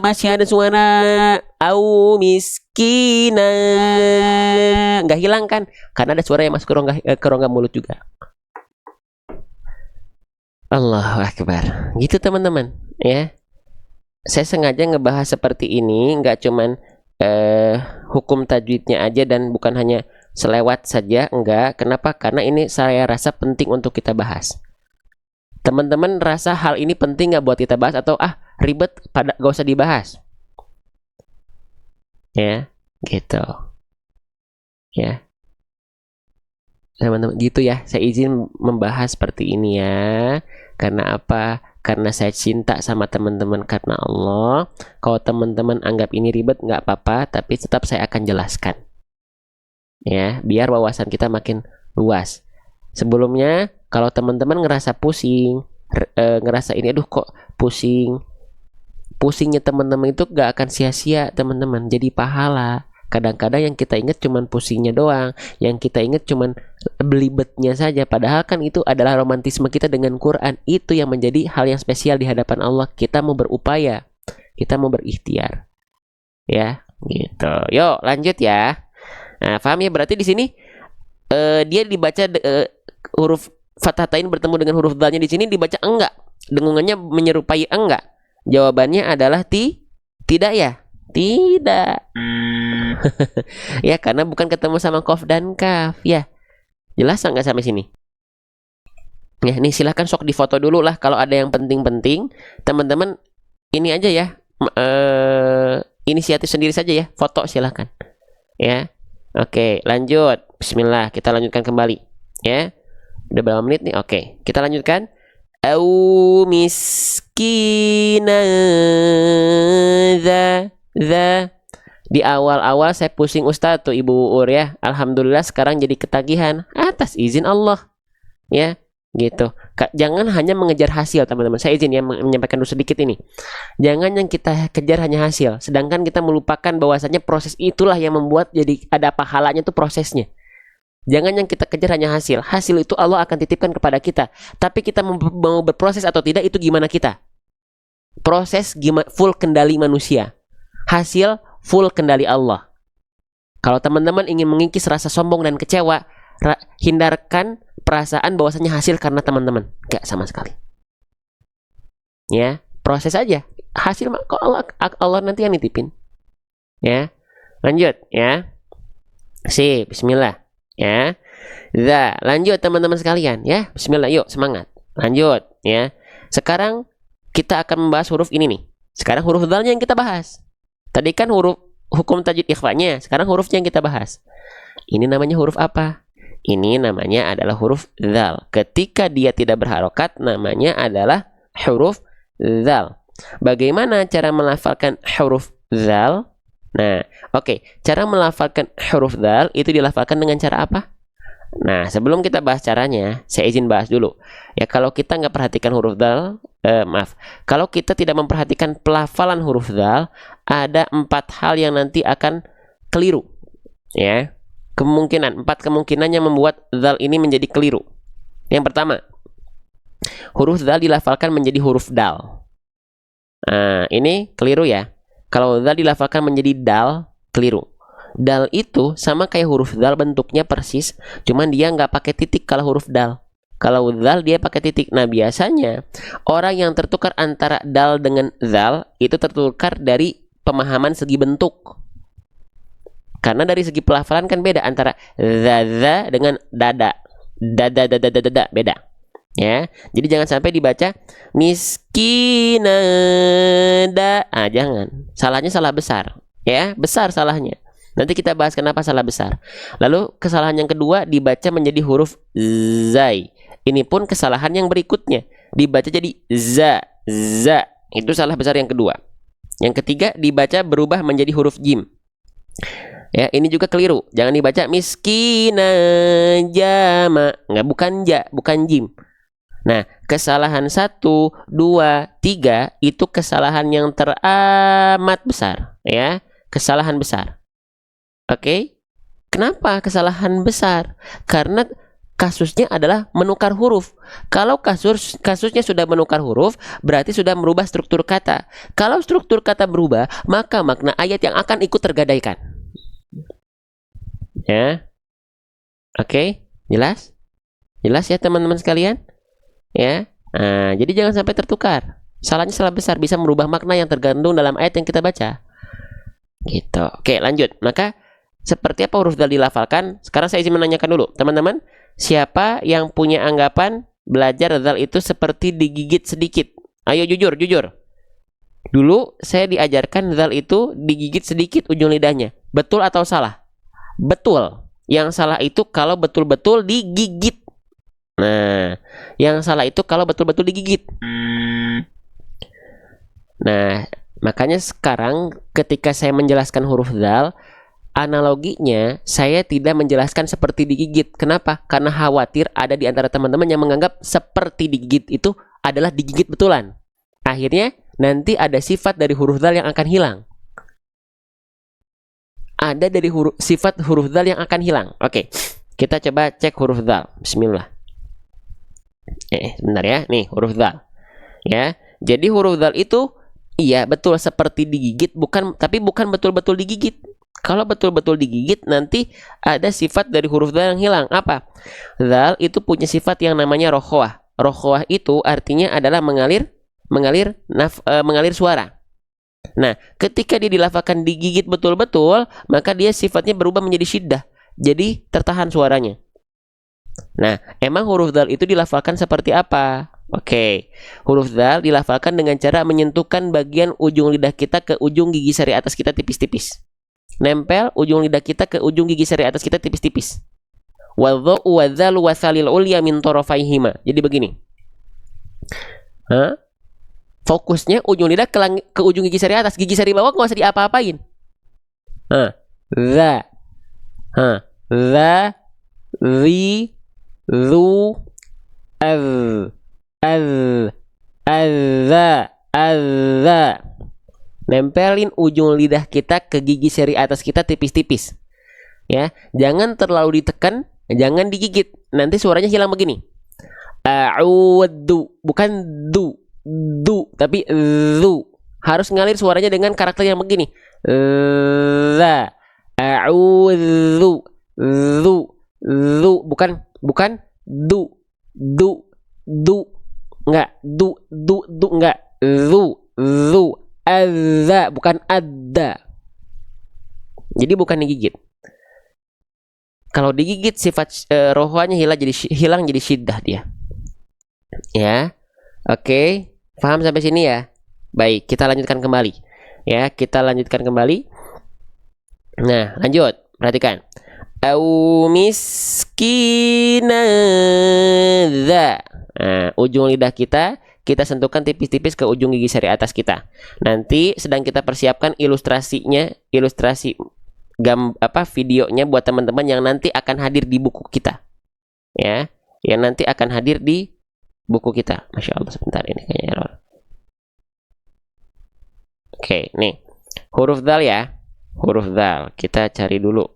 Masih ada suara au miskina. Enggak hilang kan? Karena ada suara yang masuk ke rongga mulut juga. Allahu Akbar. Gitu teman-teman ya. Saya sengaja ngebahas seperti ini, nggak cuman hukum tajwidnya aja dan bukan hanya selewat saja, enggak. Kenapa? Karena ini saya rasa penting untuk kita bahas. Teman-teman rasa hal ini penting nggak buat kita bahas, atau ribet, pada gak usah dibahas? Ya, gitu. Ya, teman-teman, gitu ya. Saya izin membahas seperti ini ya. Karena apa? Karena saya cinta sama teman-teman karena Allah. Kalau teman-teman anggap ini ribet, nggak apa-apa, tapi tetap saya akan jelaskan. Ya, biar wawasan kita makin luas. Sebelumnya, kalau teman-teman ngerasa pusing, ngerasa ini, aduh kok pusing, pusingnya teman-teman itu gak akan sia-sia teman-teman, jadi pahala. Kadang-kadang yang kita ingat cuman pusingnya doang, yang kita ingat cuman belibetnya saja, padahal kan itu adalah romantisme kita dengan Quran. Itu yang menjadi hal yang spesial di hadapan Allah. Kita mau berupaya, kita mau berikhtiar, ya gitu. Yuk lanjut ya. Nah, paham ya? Berarti di sini dia dibaca huruf fathatain bertemu dengan huruf dalnya di sini dibaca enggak, dengungannya menyerupai enggak. Jawabannya adalah tidak ya, tidak. Ya, karena bukan ketemu sama qaf dan kaf ya. Jelas nggak sampai sini? Ya, nih silahkan sok difoto dulu lah. Kalau ada yang penting-penting, teman-teman ini aja ya, inisiatif sendiri saja ya, foto silahkan. Ya, oke, lanjut. Bismillah, kita lanjutkan kembali. Ya, udah berapa menit nih? Oke, kita lanjutkan. Au miskina za. Di awal-awal saya pusing Ustadz tuh Ibu Uur ya. Alhamdulillah sekarang jadi ketagihan atas izin Allah. Ya, gitu. Jangan hanya mengejar hasil teman-teman. Saya izin ya menyampaikan dulu sedikit ini. Jangan yang kita kejar hanya hasil, sedangkan kita melupakan bahwasanya proses itulah yang membuat jadi ada pahalanya tuh prosesnya. Jangan yang kita kejar hanya hasil. Hasil itu Allah akan titipkan kepada kita. Tapi kita mau berproses atau tidak itu gimana kita. Proses full kendali manusia. Hasil full kendali Allah. Kalau teman-teman ingin mengikis rasa sombong dan kecewa, hindarkan perasaan bahwasanya hasil karena teman-teman. Gak sama sekali. Ya, proses aja. Hasil kok Allah nanti yang nitipin. Ya, lanjut ya. Bismillah. Ya, lanjut teman-teman sekalian ya. Bismillah, yuk semangat. Lanjut ya. Sekarang kita akan membahas huruf ini nih. Sekarang huruf dalnya yang kita bahas. Tadi kan huruf hukum tajwid ikhfanya. Sekarang hurufnya yang kita bahas. Ini namanya huruf apa? Ini namanya adalah huruf dzal. Ketika dia tidak berharokat, namanya adalah huruf dzal. Bagaimana cara melafalkan huruf dzal? Nah, oke. Cara melafalkan huruf dzal itu dilafalkan dengan cara apa? Nah, sebelum kita bahas caranya, saya izin bahas dulu. Ya, kalau kita nggak perhatikan huruf dzal, kalau kita tidak memperhatikan pelafalan huruf dzal, ada 4 hal yang nanti akan keliru. Ya, 4 kemungkinan yang membuat dzal ini menjadi keliru. Yang pertama, huruf dzal dilafalkan menjadi huruf dal. Nah, ini keliru ya. Kalau dzal dilafalkan menjadi dal, keliru. Dal itu sama kayak huruf dzal, bentuknya persis, cuman dia nggak pakai titik kalau huruf dal. Kalau dzal dia pakai titik. Nah, biasanya orang yang tertukar antara dal dengan dzal itu tertukar dari pemahaman segi bentuk. Karena dari segi pelafalan kan beda antara za dengan dada. Dada beda. Ya, jadi jangan sampai dibaca miskinada. Jangan. Salahnya salah besar. Ya, besar salahnya. Nanti kita bahas kenapa salah besar. Lalu kesalahan yang kedua dibaca menjadi huruf zai. Ini pun kesalahan yang berikutnya. Dibaca jadi za. Itu salah besar yang kedua. Yang ketiga dibaca berubah menjadi huruf jim. Ya, ini juga keliru. Jangan dibaca miskina jama. Enggak, bukan jim. Nah, kesalahan 1, 2, 3 itu kesalahan yang teramat besar, ya. Kesalahan besar. Oke? Kenapa kesalahan besar? Karena kasusnya adalah menukar huruf. Kalau kasusnya sudah menukar huruf, berarti sudah merubah struktur kata. Kalau struktur kata berubah, maka makna ayat yang akan ikut tergadaikan. Ya. Oke? Jelas? Jelas ya teman-teman sekalian? Ya, nah, jadi jangan sampai tertukar. Salahnya salah besar, bisa merubah makna yang tergandung dalam ayat yang kita baca. Gitu. Oke, lanjut. Maka seperti apa huruf dal dilafalkan? Sekarang saya izin menanyakan dulu, teman-teman. Siapa yang punya anggapan belajar dal itu seperti digigit sedikit? Ayo jujur, jujur. Dulu saya diajarkan dal itu digigit sedikit ujung lidahnya. Betul atau salah? Betul. Yang salah itu kalau betul-betul digigit. Nah, yang salah itu kalau betul-betul digigit. Nah, makanya sekarang ketika saya menjelaskan huruf dal, analoginya saya tidak menjelaskan seperti digigit. Kenapa? Karena khawatir ada di antara teman-teman yang menganggap seperti digigit itu adalah digigit betulan. Akhirnya nanti ada sifat dari huruf dal yang akan hilang. Ada dari sifat huruf dal yang akan hilang. Oke, kita coba cek huruf dal. Bismillah. Sebentar ya. Nih huruf dal. Ya, jadi huruf dal itu iya betul seperti digigit, tapi bukan betul-betul digigit. Kalau betul-betul digigit nanti ada sifat dari huruf dal yang hilang. Apa? Dal itu punya sifat yang namanya rokhwah. Rokhwah itu artinya adalah mengalir suara. Nah, ketika dia dilafalkan digigit betul-betul, maka dia sifatnya berubah menjadi syiddah. Jadi tertahan suaranya. Nah, emang huruf dal itu dilafalkan seperti apa? Oke, huruf dal dilafalkan dengan cara menyentuhkan bagian ujung lidah kita ke ujung gigi sari atas kita tipis-tipis. Nempel ujung lidah kita ke ujung gigi sari atas kita tipis-tipis. Wadhu wadzalu wasalil ulya min tarafaihima. Jadi begini. Fokusnya ujung lidah ke ujung gigi sari atas. Gigi sari bawah nggak usah diapa-apain. Za. Za. Zi. Zu. Azza. Nempelin ujung lidah kita ke gigi seri atas kita tipis-tipis. Ya, jangan terlalu ditekan, jangan digigit. Nanti suaranya hilang begini. A'udzu, bukan du, tapi zu. Harus ngalir suaranya dengan karakter yang begini. Za. A'udzu. Zu, bukan du. Enggak, du enggak. Zu. Azza, bukan adda. Jadi bukan digigit. Kalau digigit sifat rohwanya hilang jadi syiddah dia. Ya. Oke, paham sampai sini ya? Baik, kita lanjutkan kembali. Ya, kita lanjutkan kembali. Nah, lanjut. Perhatikan. Au miskina dza. Nah, ujung lidah kita sentuhkan tipis-tipis ke ujung gigi sari atas kita. Nanti sedang kita persiapkan ilustrasinya, videonya buat teman-teman yang nanti akan hadir di buku kita. Ya, yang nanti akan hadir di buku kita. Masya Allah, sebentar ini kayaknya error. Oke, nih. Huruf dal ya. Huruf dal. Kita cari dulu.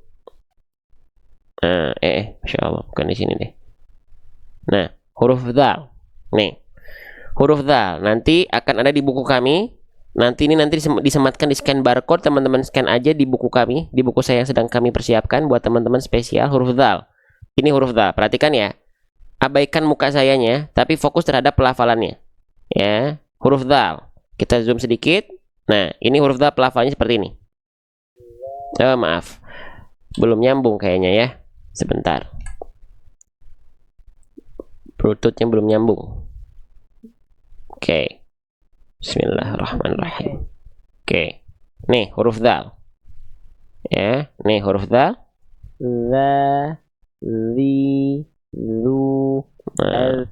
Masya Allah, bukan di sini deh. Nah, huruf dal. Nih. Huruf dal nanti akan ada di buku kami. Nanti disematkan di scan barcode. Teman-teman scan aja di buku kami, di buku saya yang sedang kami persiapkan buat teman-teman spesial huruf dal. Ini huruf dal. Perhatikan ya. Abaikan muka sayanya, tapi fokus terhadap pelafalannya. Ya, huruf dal. Kita zoom sedikit. Nah, ini huruf dal pelafalannya seperti ini. Maaf. Belum nyambung kayaknya ya. Sebentar. Bluetoothnya belum nyambung. Oke. Bismillahirrahmanirrahim. Oke. Nih huruf dal. Ya, nih huruf dal. Za, zi, zu.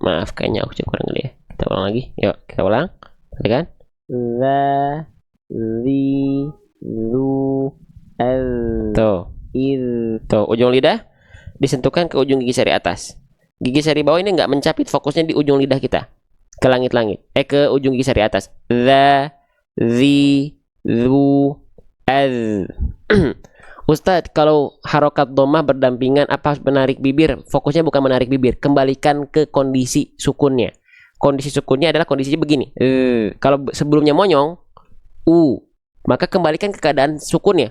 Maaf kayaknya aku kurang ya. Kita ulang lagi. Yuk, kita ulang. Perhatikan. Za, zi, zu, az. Tuh, ujung lidah disentuhkan ke ujung gigi sari atas. Gigi sari bawah ini nggak mencapit, fokusnya di ujung lidah kita. Ke langit-langit, ke ujung gigi sari atas. Za, zi, zu, az. Ustadz, kalau harokat dhammah berdampingan apa menarik bibir? Fokusnya bukan menarik bibir, kembalikan ke kondisi sukunnya. Kondisi sukunnya adalah kondisinya begini. Kalau sebelumnya monyong, maka kembalikan ke keadaan sukunnya.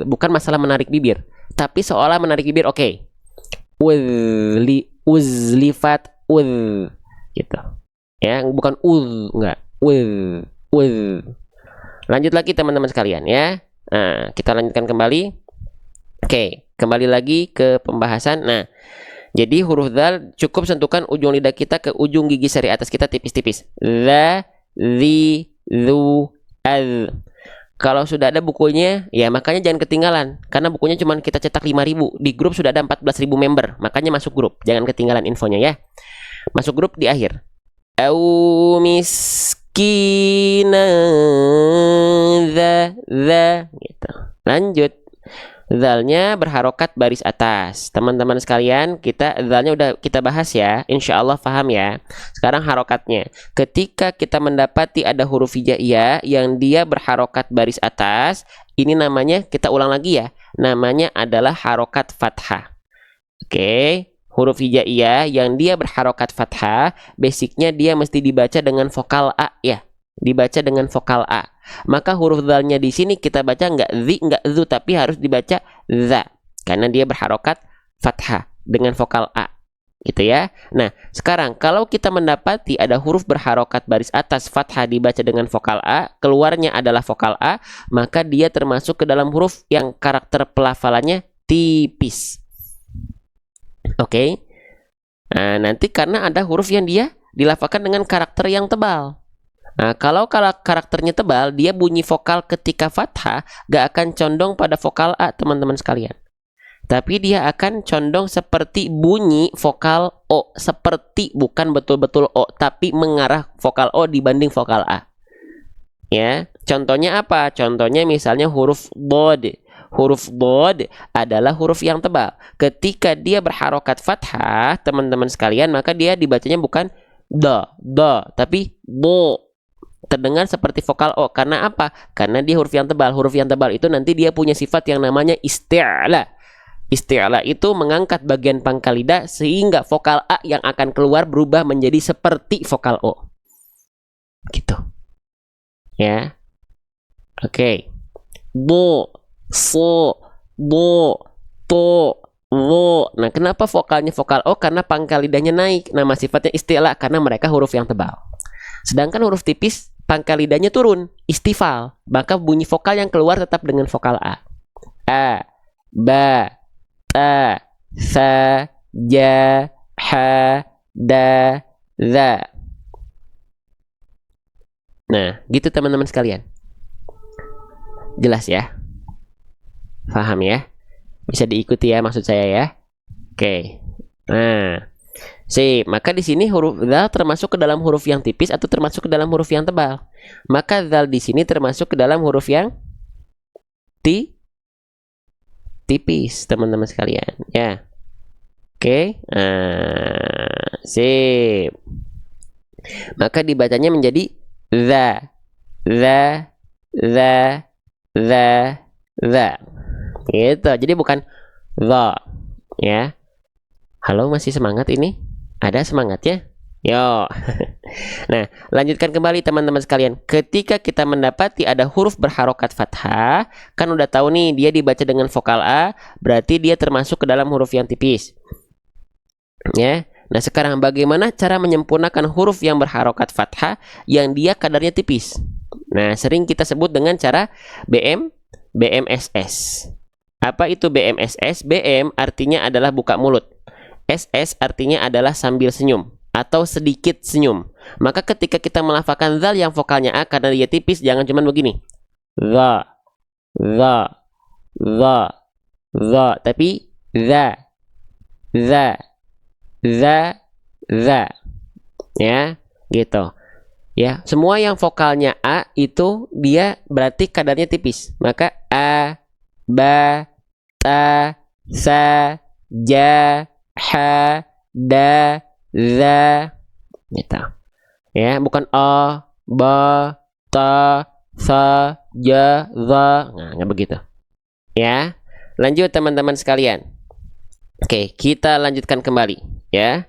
Bukan masalah menarik bibir, tapi seolah menarik bibir. Oke. Uzlifat gitu. Ya, bukan enggak. Lanjut lagi teman-teman sekalian ya. Nah, kita lanjutkan kembali. Oke, kembali lagi ke pembahasan. Nah, jadi huruf dzal cukup sentuhkan ujung lidah kita ke ujung gigi seri atas kita tipis-tipis. Dza, zi, zu, az. Kalau sudah ada bukunya, ya makanya jangan ketinggalan. Karena bukunya cuma kita cetak 5.000. Di grup sudah ada 14.000 member. Makanya masuk grup. Jangan ketinggalan infonya ya. Masuk grup di akhir. Au miskina dza gitu. Lanjut. Zalnya berharokat baris atas. Teman-teman sekalian, zalnya udah kita bahas ya. Insya Allah paham ya. Sekarang harokatnya. Ketika kita mendapati ada huruf hijaiyah yang dia berharokat baris atas, ini namanya, kita ulang lagi ya. Namanya adalah harokat fathah. Oke. Huruf hijaiyah yang dia berharokat fathah, basicnya dia mesti dibaca dengan vokal A ya. Dibaca dengan vokal A. Maka huruf dzalnya di sini kita baca nggak zi, nggak zu, tapi harus dibaca za. Karena dia berharokat fathah dengan vokal A. Gitu ya. Nah, sekarang kalau kita mendapati ada huruf berharokat baris atas fathah dibaca dengan vokal A, keluarnya adalah vokal A, maka dia termasuk ke dalam huruf yang karakter pelafalannya tipis. Oke. Nah, nanti karena ada huruf yang dia dilafalkan dengan karakter yang tebal. Nah, kalau karakternya tebal, dia bunyi vokal ketika fathah gak akan condong pada vokal A, teman-teman sekalian. Tapi dia akan condong seperti bunyi vokal O. Seperti, bukan betul-betul O, tapi mengarah vokal O dibanding vokal A. Ya, contohnya apa? Contohnya misalnya huruf bod. Huruf bod adalah huruf yang tebal. Ketika dia berharokat fathah, teman-teman sekalian, maka dia dibacanya bukan da, tapi bo. Terdengar seperti vokal O. Karena apa? Karena dia huruf yang tebal. Huruf yang tebal itu nanti dia punya sifat yang namanya isti'la. Isti'la itu mengangkat bagian pangkal lidah sehingga vokal A yang akan keluar berubah menjadi seperti vokal O. Gitu. Ya. Oke. Bo, so, bo, to, wo. Nah, kenapa vokalnya vokal O? Karena pangkal lidahnya naik. Nama sifatnya isti'la karena mereka huruf yang tebal. Sedangkan huruf tipis pangkal lidahnya turun, istifal. Maka bunyi vokal yang keluar tetap dengan vokal A. A, ba, ta, sa, ja, ha, da, za. Nah, gitu teman-teman sekalian. Jelas ya? Paham ya? Bisa diikuti ya maksud saya ya? Oke. Nah, maka di sini huruf dzal termasuk ke dalam huruf yang tipis atau termasuk ke dalam huruf yang tebal. Maka dzal di sini termasuk ke dalam huruf yang tipis, teman-teman sekalian. Ya. Oke. Sip. Maka dibacanya menjadi za, za, za, za, za. Gitu. Jadi bukan za. Ya. Halo, masih semangat ini? Ada semangatnya? Yo. Nah, lanjutkan kembali teman-teman sekalian. Ketika kita mendapati ada huruf berharokat fathah, kan udah tahu nih dia dibaca dengan vokal A, berarti dia termasuk ke dalam huruf yang tipis. Ya. Nah, sekarang bagaimana cara menyempurnakan huruf yang berharokat fathah yang dia kadarnya tipis? Nah, sering kita sebut dengan cara BMSS. Apa itu BMSS? BM artinya adalah buka mulut. SS artinya adalah sambil senyum atau sedikit senyum. Maka ketika kita melafalkan zal yang vokalnya A karena dia tipis, jangan cuma begini. Za, za, za, za, tapi za, za, za, za. Ya, gitu. Ya, semua yang vokalnya A itu dia berarti kadarnya tipis. Maka A, ba, ta, sa, ja, ha, da, za, gitu. Ya, bukan a, ba, ta, sa, ja, za. Nah, nggak begitu. Ya, lanjut teman-teman sekalian. Oke, kita lanjutkan kembali ya.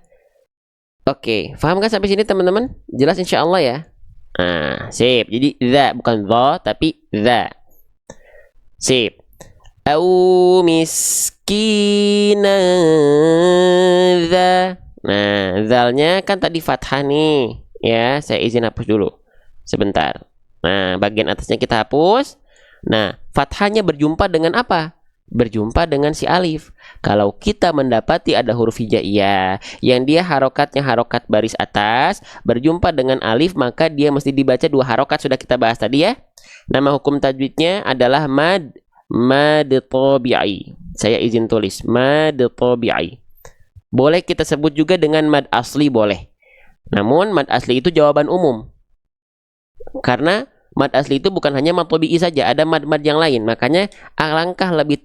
Oke, paham kan sampai sini teman-teman? Jelas insya Allah ya. Nah, sip. Jadi za bukan za tapi za. Sip. Au miskina za. Nah, zalnya kan tadi fathah nih. Ya, saya izin hapus dulu. Sebentar. Nah, bagian atasnya kita hapus. Nah, fathahnya berjumpa dengan apa? berjumpa dengan si alif. Kalau kita mendapati ada huruf hijaiyah yang dia harokatnya harokat baris atas berjumpa dengan alif, maka dia mesti dibaca 2 harokat. Sudah kita bahas tadi ya. Nama hukum tajwidnya adalah mad tabi'i. Saya izin tulis mad tabi'i. Boleh kita sebut juga dengan mad asli, boleh. Namun mad asli itu jawaban umum. Karena mad asli itu bukan hanya mad tabi'i saja, ada mad-mad yang lain. Makanya alangkah lebih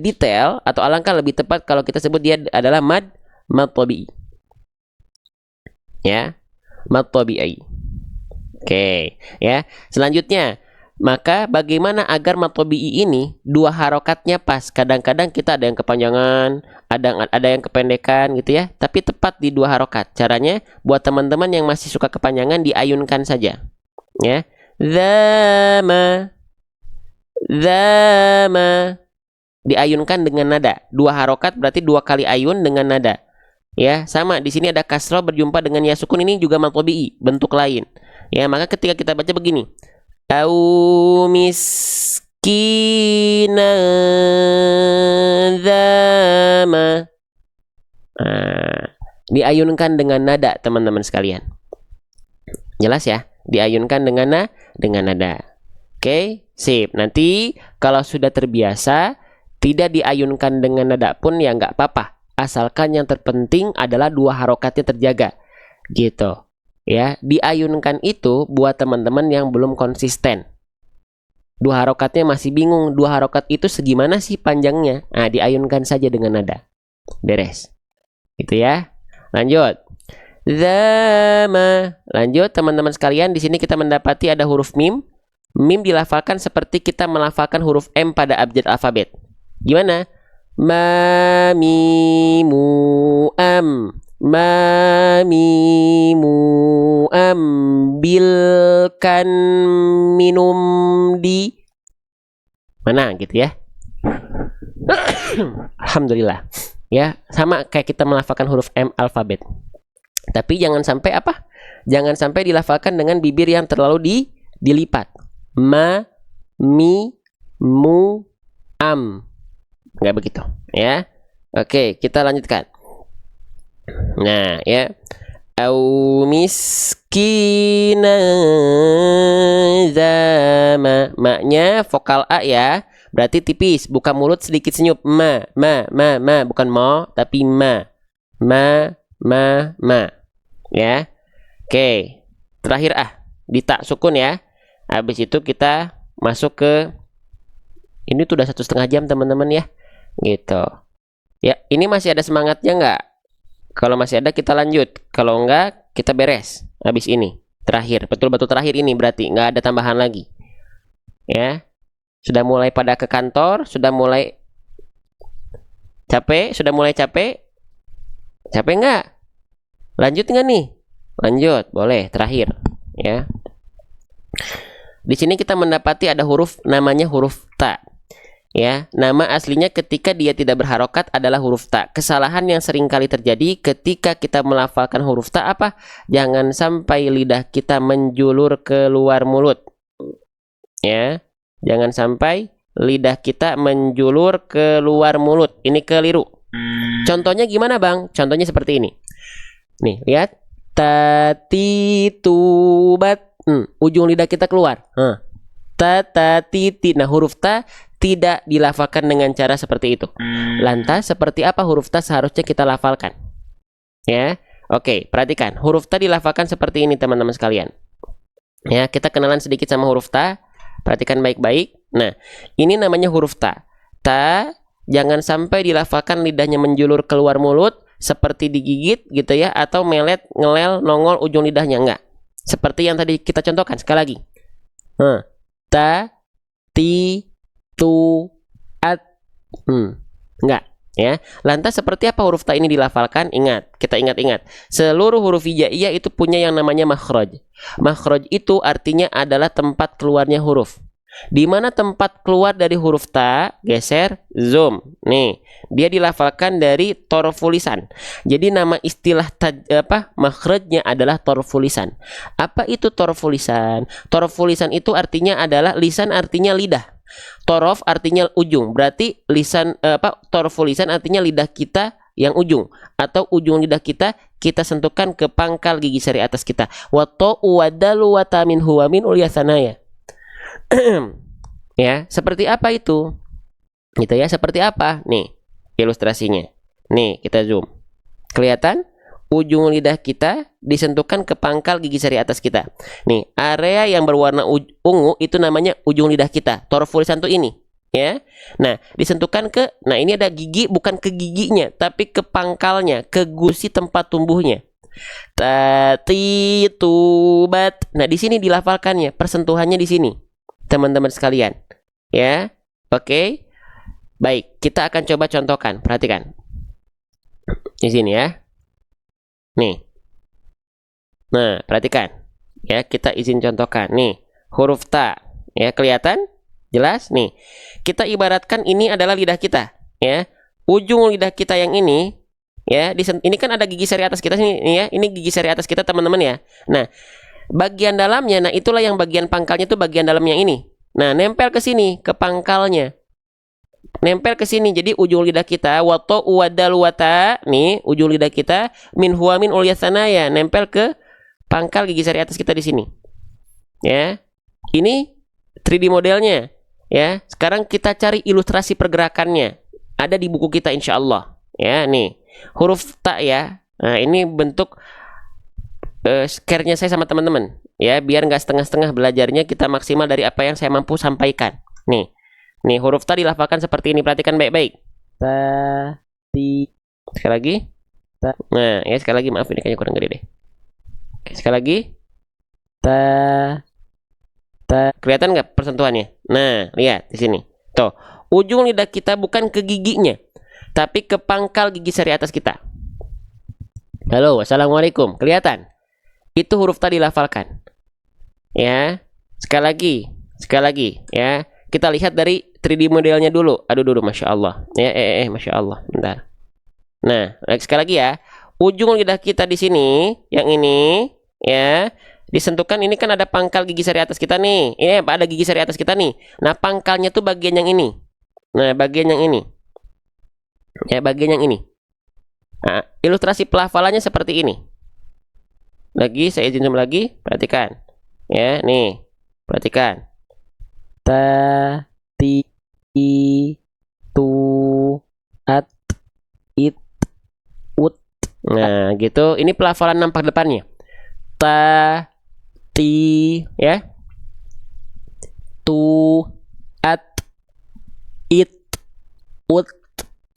detail atau alangkah lebih tepat kalau kita sebut dia adalah mad tabi'i. Ya, mad tabi'i. Oke, ya. Selanjutnya, maka bagaimana agar mad tabi'i ini 2 harokatnya pas? Kadang-kadang kita ada yang kepanjangan, ada yang kependekan gitu ya, tapi tepat di 2 harokat. Caranya buat teman-teman yang masih suka kepanjangan, diayunkan saja. Ya. Zama diayunkan dengan nada 2 harokat, berarti 2 kali ayun dengan nada. Ya, sama di sini ada kasroh berjumpa dengan ya sukun, ini juga mad tabi'i, bentuk lain. Ya, maka ketika kita baca begini, au miskina zama, diayunkan dengan nada teman-teman sekalian. Jelas ya? Diayunkan dengan nada. Oke, sip. Nanti kalau sudah terbiasa tidak diayunkan dengan nada pun ya nggak apa-apa, asalkan yang terpenting adalah 2 harokatnya terjaga gitu ya. Diayunkan itu buat teman-teman yang belum konsisten, 2 harokatnya masih bingung 2 harokat itu segimana sih panjangnya, nah diayunkan saja dengan nada, beres gitu ya. Lanjut, zama. Lanjut teman-teman sekalian, di sini kita mendapati ada huruf mim. Mim dilafalkan seperti kita melafalkan huruf M pada abjad alfabet. Gimana? Ma mimu am, ma mimu am, bilkan minum di mana gitu ya. Alhamdulillah. Ya, sama kayak kita melafalkan huruf M alfabet. Tapi jangan sampai apa? Jangan sampai dilafalkan dengan bibir yang terlalu dilipat. Ma, mi, mu, am. Nggak begitu, ya. Oke, kita lanjutkan. Nah, ya. Au miskina zama. Ma-nya vokal A ya. Berarti tipis, buka mulut sedikit senyum. Ma, bukan mo, tapi ma. Ma. Ya. Oke. Terakhir di tak sukun ya. Habis itu kita masuk ke, ini tuh udah 1,5 jam teman-teman ya. Gitu. Ya, ini masih ada semangatnya nggak? Kalau masih ada kita lanjut. Kalau enggak kita beres habis ini. Terakhir, betul-betul terakhir ini berarti nggak ada tambahan lagi. Ya. Sudah mulai pada ke kantor, sudah mulai capek, Capek nggak? Lanjut nggak nih? Lanjut, boleh. Terakhir, ya. Di sini kita mendapati ada huruf namanya huruf ta. Ya, nama aslinya ketika dia tidak berharokat adalah huruf ta. Kesalahan yang sering kali terjadi ketika kita melafalkan huruf ta apa? Jangan sampai lidah kita menjulur keluar mulut. Ya, jangan sampai lidah kita menjulur keluar mulut. Ini keliru. Contohnya gimana, Bang? Contohnya seperti ini. Nih, lihat. Tati tubat. Ujung lidah kita keluar. Tati. Nah, huruf ta tidak dilafalkan dengan cara seperti itu. Lantas, seperti apa huruf ta seharusnya kita lafalkan? Ya, oke, perhatikan. Huruf ta dilafalkan seperti ini, teman-teman sekalian. Ya, kita kenalan sedikit sama huruf ta. Perhatikan baik-baik. Nah, ini namanya huruf ta. Ta, jangan sampai dilafalkan lidahnya menjulur keluar mulut seperti digigit gitu ya, atau melet, ngelel, nongol ujung lidahnya, enggak. Seperti yang tadi kita contohkan sekali lagi. Ta, ti, tu, at. Enggak ya. Lantas seperti apa huruf ta ini dilafalkan? Kita ingat. Seluruh huruf hijaiyah itu punya yang namanya makhraj. Makhraj itu artinya adalah tempat keluarnya huruf. Di mana tempat keluar dari huruf ta? Geser, zoom. Nih, dia dilafalkan dari torful lisan. Jadi nama istilah makhrajnya adalah torful lisan. Apa itu torful lisan? Torful lisan itu artinya adalah lisan, artinya lidah. Torof artinya ujung, berarti lisan torful lisan artinya lidah kita yang ujung, atau ujung lidah kita sentuhkan ke pangkal gigi seri atas kita. Wato wadalu watamin huwamin ulyasanaya. Ya, seperti apa itu? Gitu ya, seperti apa? Nih, ilustrasinya. Nih, kita zoom. Kelihatan? Ujung lidah kita disentuhkan ke pangkal gigi seri atas kita. Nih, area yang berwarna ungu itu namanya ujung lidah kita. Torful lisan tuh ini, ya. Nah, disentuhkan ke, nah ini ada gigi, bukan ke giginya, tapi ke pangkalnya, ke gusi tempat tumbuhnya. Tubat. Nah, di sini dilafalkannya, persentuhannya di sini, teman-teman sekalian. Ya, oke. Baik, kita akan coba contohkan. Perhatikan. Di sini ya. Nih. Nah, perhatikan. Ya, kita izin contohkan. Nih, huruf ta. Ya, kelihatan? Jelas? Nih. Kita ibaratkan ini adalah lidah kita, ya. Ujung lidah kita yang ini, ya, ini kan ada gigi seri atas kita sini, ya. Ini gigi seri atas kita, teman-teman ya. Nah, bagian dalamnya, nah itulah yang bagian pangkalnya itu bagian dalamnya ini. Nah, nempel ke sini, ke pangkalnya. Nempel ke sini, jadi ujung lidah kita wato uwadal wata, nih ujung lidah kita min huwa min ulyasanaya, nempel ke pangkal gigi seri atas kita di sini. Ya, ini 3D modelnya. Ya, sekarang kita cari ilustrasi pergerakannya. Ada di buku kita insya Allah. Ya, nih huruf ta ya. Nah, ini bentuk scare-nya saya sama teman-teman. Ya, biar nggak setengah-setengah belajarnya, kita maksimal dari apa yang saya mampu sampaikan. Nih huruf ta dilafalkan seperti ini. Perhatikan baik-baik. Ta, ti. Sekali lagi. Ta. Nah, ya sekali lagi, maaf ini kayaknya kurang gede deh. Oke, sekali lagi. Ta, ta. Kelihatan nggak persentuhannya? Nah, lihat di sini. Tuh, ujung lidah kita bukan ke giginya, tapi ke pangkal gigi seri atas kita. Halo, assalamualaikum. Kelihatan? Itu huruf ta dilafalkan. Ya, sekali lagi, ya. Kita lihat dari 3D modelnya dulu. Aduh, masya Allah. Ya, masya Allah. Bentar. Nah, sekali lagi ya. Ujung lidah kita di sini, yang ini, ya, disentuhkan. Ini kan ada pangkal gigi seri atas kita nih. Ini ada gigi seri atas kita nih. Nah, pangkalnya tuh bagian yang ini. Nah, bagian yang ini. Ya, bagian yang ini. Nah, ilustrasi pelafalannya seperti ini. Lagi, saya izin zoom lagi. Perhatikan. Ya, nih. Perhatikan. Ta, ti, tu, at, it, ut. Nah, gitu. Ini pelafalan nampak depannya. Ta, ti, ya. Tu, at, it, ut.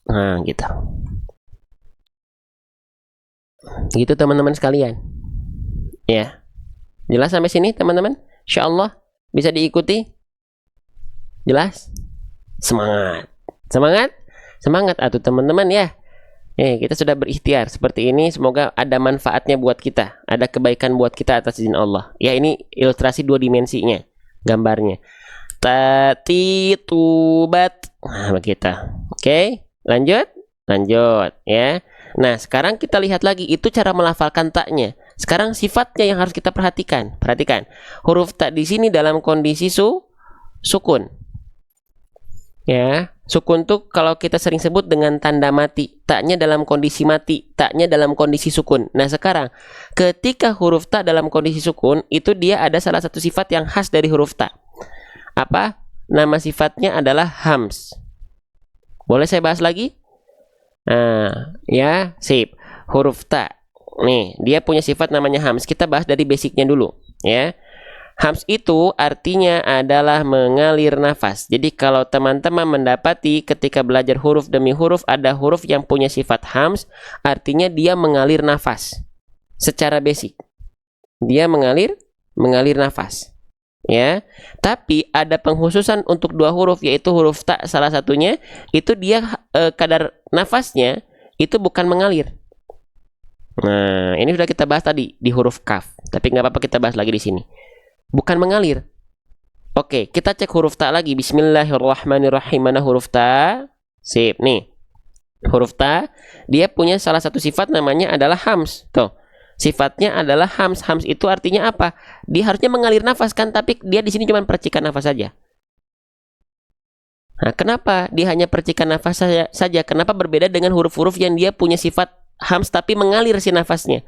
Nah, gitu. Gitu teman-teman sekalian. Ya. Jelas sampai sini teman-teman? Insyaallah bisa diikuti. Jelas? Semangat atuh teman-teman ya. Kita sudah berikhtiar seperti ini, semoga ada manfaatnya buat kita, ada kebaikan buat kita atas izin Allah. Ya, ini ilustrasi 2 dimensinya, gambarnya. Tati tubat. Nah, begitu. Oke, lanjut ya. Nah, sekarang kita lihat lagi itu cara melafalkan taknya. Sekarang sifatnya yang harus kita perhatikan. Perhatikan. Huruf ta di sini dalam kondisi sukun. Ya, sukun tuh kalau kita sering sebut dengan tanda mati. Taknya dalam kondisi mati, taknya dalam kondisi sukun. Nah, sekarang ketika huruf ta dalam kondisi sukun, itu dia ada salah satu sifat yang khas dari huruf ta. Apa? Nama sifatnya adalah hams. Boleh saya bahas lagi? Nah, ya, sip. Huruf ta. Nih, dia punya sifat namanya hams. Kita bahas dari basicnya dulu, ya. Hams itu artinya adalah mengalir nafas. Jadi kalau teman-teman mendapati ketika belajar huruf demi huruf ada huruf yang punya sifat hams, artinya dia mengalir nafas. Secara basic. Dia mengalir nafas. Ya. Tapi ada pengkhususan untuk 2 huruf, yaitu huruf ta salah satunya, itu dia kadar nafasnya itu bukan mengalir. Nah, ini sudah kita bahas tadi di huruf kaf, tapi nggak apa-apa kita bahas lagi di sini. Bukan mengalir. Oke, kita cek huruf ta lagi. Bismillahirrahmanirrahim. Mana huruf ta? Sip, nih. Huruf ta, dia punya salah satu sifat namanya adalah hams. Tuh, sifatnya adalah hams. Hams itu artinya apa? Dia harusnya mengalir nafas kan, tapi dia di sini cuma percikan nafas saja. Nah, kenapa dia hanya percikan nafas saja? Kenapa berbeda dengan huruf-huruf yang dia punya sifat hams tapi mengalir si nafasnya?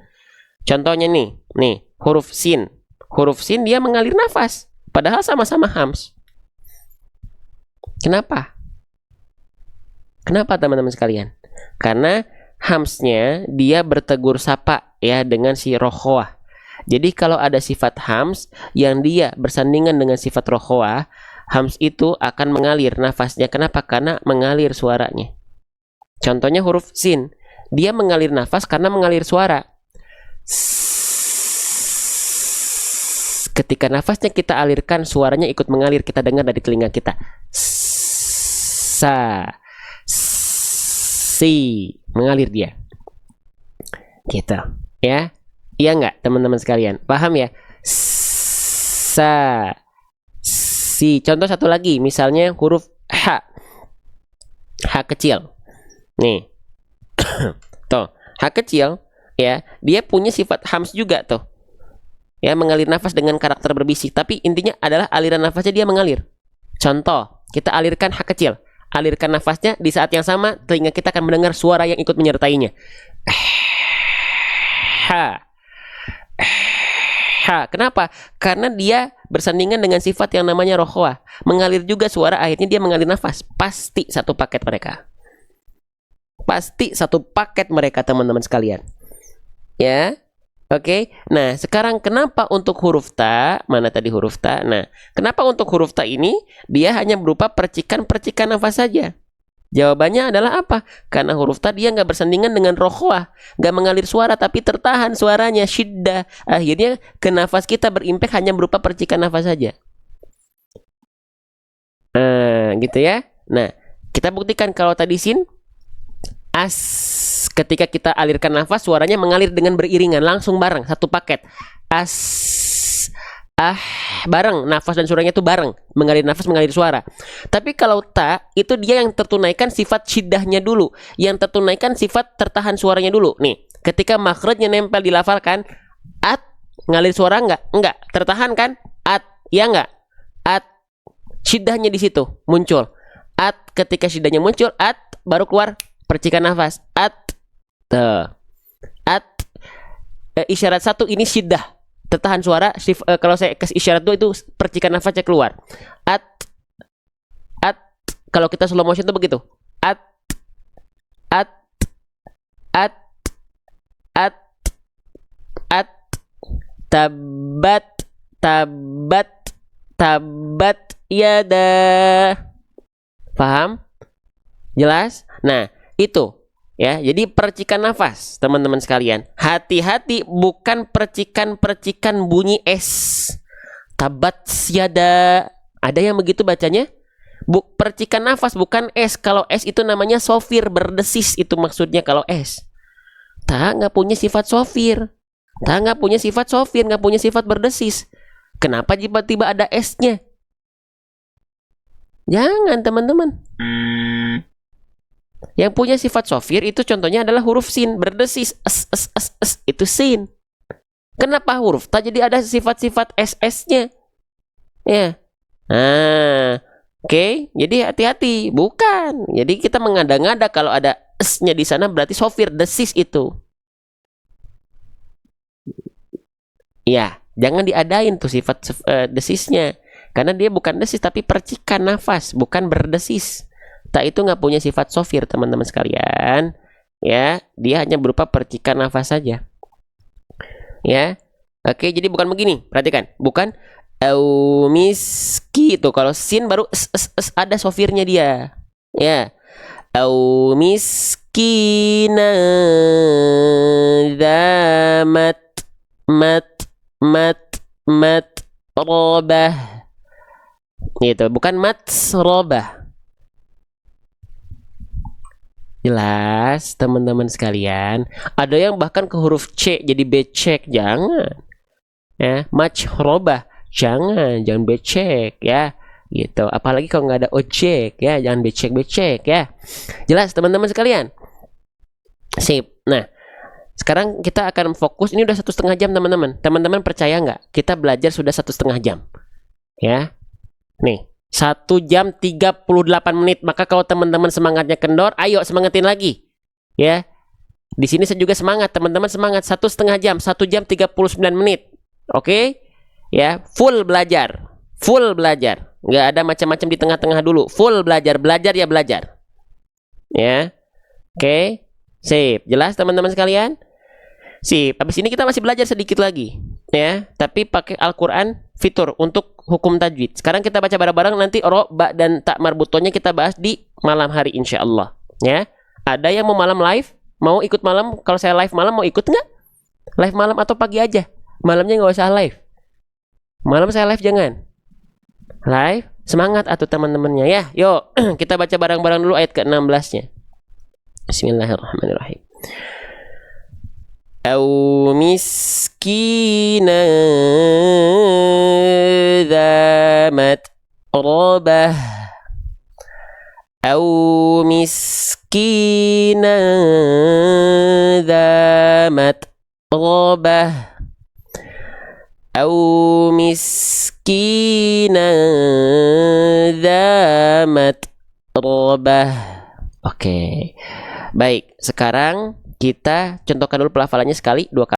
Contohnya nih, huruf sin. Huruf sin dia mengalir nafas, padahal sama-sama hams. Kenapa? Kenapa teman-teman sekalian? Karena hamsnya dia bertegur sapa ya dengan si rokhwah. Jadi kalau ada sifat hams yang dia bersandingan dengan sifat rokhwah, hams itu akan mengalir nafasnya. Kenapa? Karena mengalir suaranya. Contohnya huruf sin, dia mengalir nafas karena mengalir suara. Ketika nafasnya kita alirkan, suaranya ikut mengalir, kita dengar dari telinga kita. Sa, si, mengalir dia. Gitu, ya. Iya nggak teman-teman sekalian? Paham ya? Sa, si. Contoh satu lagi, misalnya huruf H. H kecil. Nih. Tuh, H kecil ya, dia punya sifat hams juga tuh. Ya, mengalir nafas dengan karakter berbisik, tapi intinya adalah aliran nafasnya dia mengalir. Contoh, kita alirkan H kecil. Alirkan nafasnya, di saat yang sama telinga kita akan mendengar suara yang ikut menyertainya. H. Kenapa? Karena dia bersandingan dengan sifat yang namanya rokhwah. Mengalir juga suara, akhirnya dia mengalir nafas. Pasti satu paket mereka. Pasti satu paket mereka teman-teman sekalian. Ya, oke. Nah, sekarang kenapa untuk huruf ta? Mana tadi huruf ta? Nah, kenapa untuk huruf ta ini dia hanya berupa percikan-percikan nafas saja? Jawabannya adalah apa? Karena huruf ta dia nggak bersandingan dengan rokhwah, nggak mengalir suara tapi tertahan suaranya syiddah. Akhirnya ke nafas kita berimpak hanya berupa percikan nafas saja. Gitu ya. Nah, kita buktikan kalau tadi sin as, ketika kita alirkan nafas suaranya mengalir dengan beriringan, langsung bareng satu paket. As, bareng, nafas dan suaranya itu bareng, mengalir nafas, mengalir suara. Tapi kalau ta, itu dia yang tertunaikan sifat syiddahnya dulu, yang tertunaikan sifat tertahan suaranya dulu. Nih, ketika makhrajnya nempel dilafalkan, at, ngalir suara enggak, tertahan kan? At, ya enggak? At, syiddahnya di situ muncul. At, ketika syiddahnya muncul, at, baru keluar percikan nafas. At, at, isyarat satu ini syiddah, tertahan suara. Kalau saya kasih isyarat 2 itu percikan nafasnya keluar. At, kalau kita slow motion itu begitu. At, tabat yada. Paham? Jelas? Nah, itu ya, jadi percikan nafas teman-teman sekalian. Hati-hati, bukan percikan-percikan bunyi S. Tabat yada. Ada yang begitu bacanya? Percikan nafas bukan S. Kalau S itu namanya sofir, berdesis itu maksudnya kalau S. Ta nggak punya sifat sofir. Ta nggak punya sifat sofir, nggak punya sifat berdesis. Kenapa tiba-tiba ada S-nya? Jangan teman-teman. Yang punya sifat sofir itu contohnya adalah huruf sin, berdesis, itu sin. Kenapa huruf ta jadi ada sifat-sifat SS-nya? Ya. Nah, oke, jadi hati-hati, bukan. Jadi kita mengada-ngada kalau ada s-nya di sana berarti sofir, desis itu. Ya, jangan diadain tuh sifat desisnya. Karena dia bukan desis tapi percikan nafas, bukan berdesis. Ta itu nggak punya sifat sofir teman-teman sekalian, ya, dia hanya berupa percikan nafas saja, ya. Oke, jadi bukan begini, perhatikan, bukan miski itu kalau sin baru ada sofirnya dia, ya. Miskina damat mat robah, gitu, bukan mat robah. Jelas teman-teman sekalian. Ada yang bahkan ke huruf C jadi becek, jangan ya. Majhrobah, jangan becek ya, gitu. Apalagi kalau nggak ada ojek ya, jangan becek ya. Jelas teman-teman sekalian. Sip. Nah, sekarang kita akan fokus. Ini udah 1,5 jam teman-teman. Teman-teman percaya nggak? Kita belajar sudah 1,5 jam ya. Nih, 1 jam 38 menit. Maka kalau teman-teman semangatnya kendor, ayo semangatin lagi. Ya. Di sini saya juga semangat, teman-teman semangat. 1,5 jam, 1 jam 39 menit. Oke? Ya, full belajar. Full belajar. Nggak ada macam-macam di tengah-tengah dulu. Full belajar, belajar ya belajar. Ya. Oke. Sip. Jelas teman-teman sekalian? Sip. Habis ini kita masih belajar sedikit lagi. Ya, tapi pakai Al-Quran fitur untuk hukum tajwid. Sekarang kita baca bareng-bareng, nanti ro, ba, dan tak marbutonya kita bahas di malam hari insya Allah. Ya, ada yang mau malam live, mau ikut malam? Kalau saya live malam mau ikut nggak? Live malam atau pagi aja? Malamnya nggak usah live. Malam saya live jangan. Live, semangat atau teman-temannya ya. Yuk, kita baca bareng-bareng dulu ayat ke-16-nya. Bismillahirrahmanirrahim. أو مسكينا ذا متربة أو مسكينا ذا متربة أو مسكينا ذا متربة. Oke, baik. Sekarang kita contohkan dulu pelafalannya sekali, 2 kali.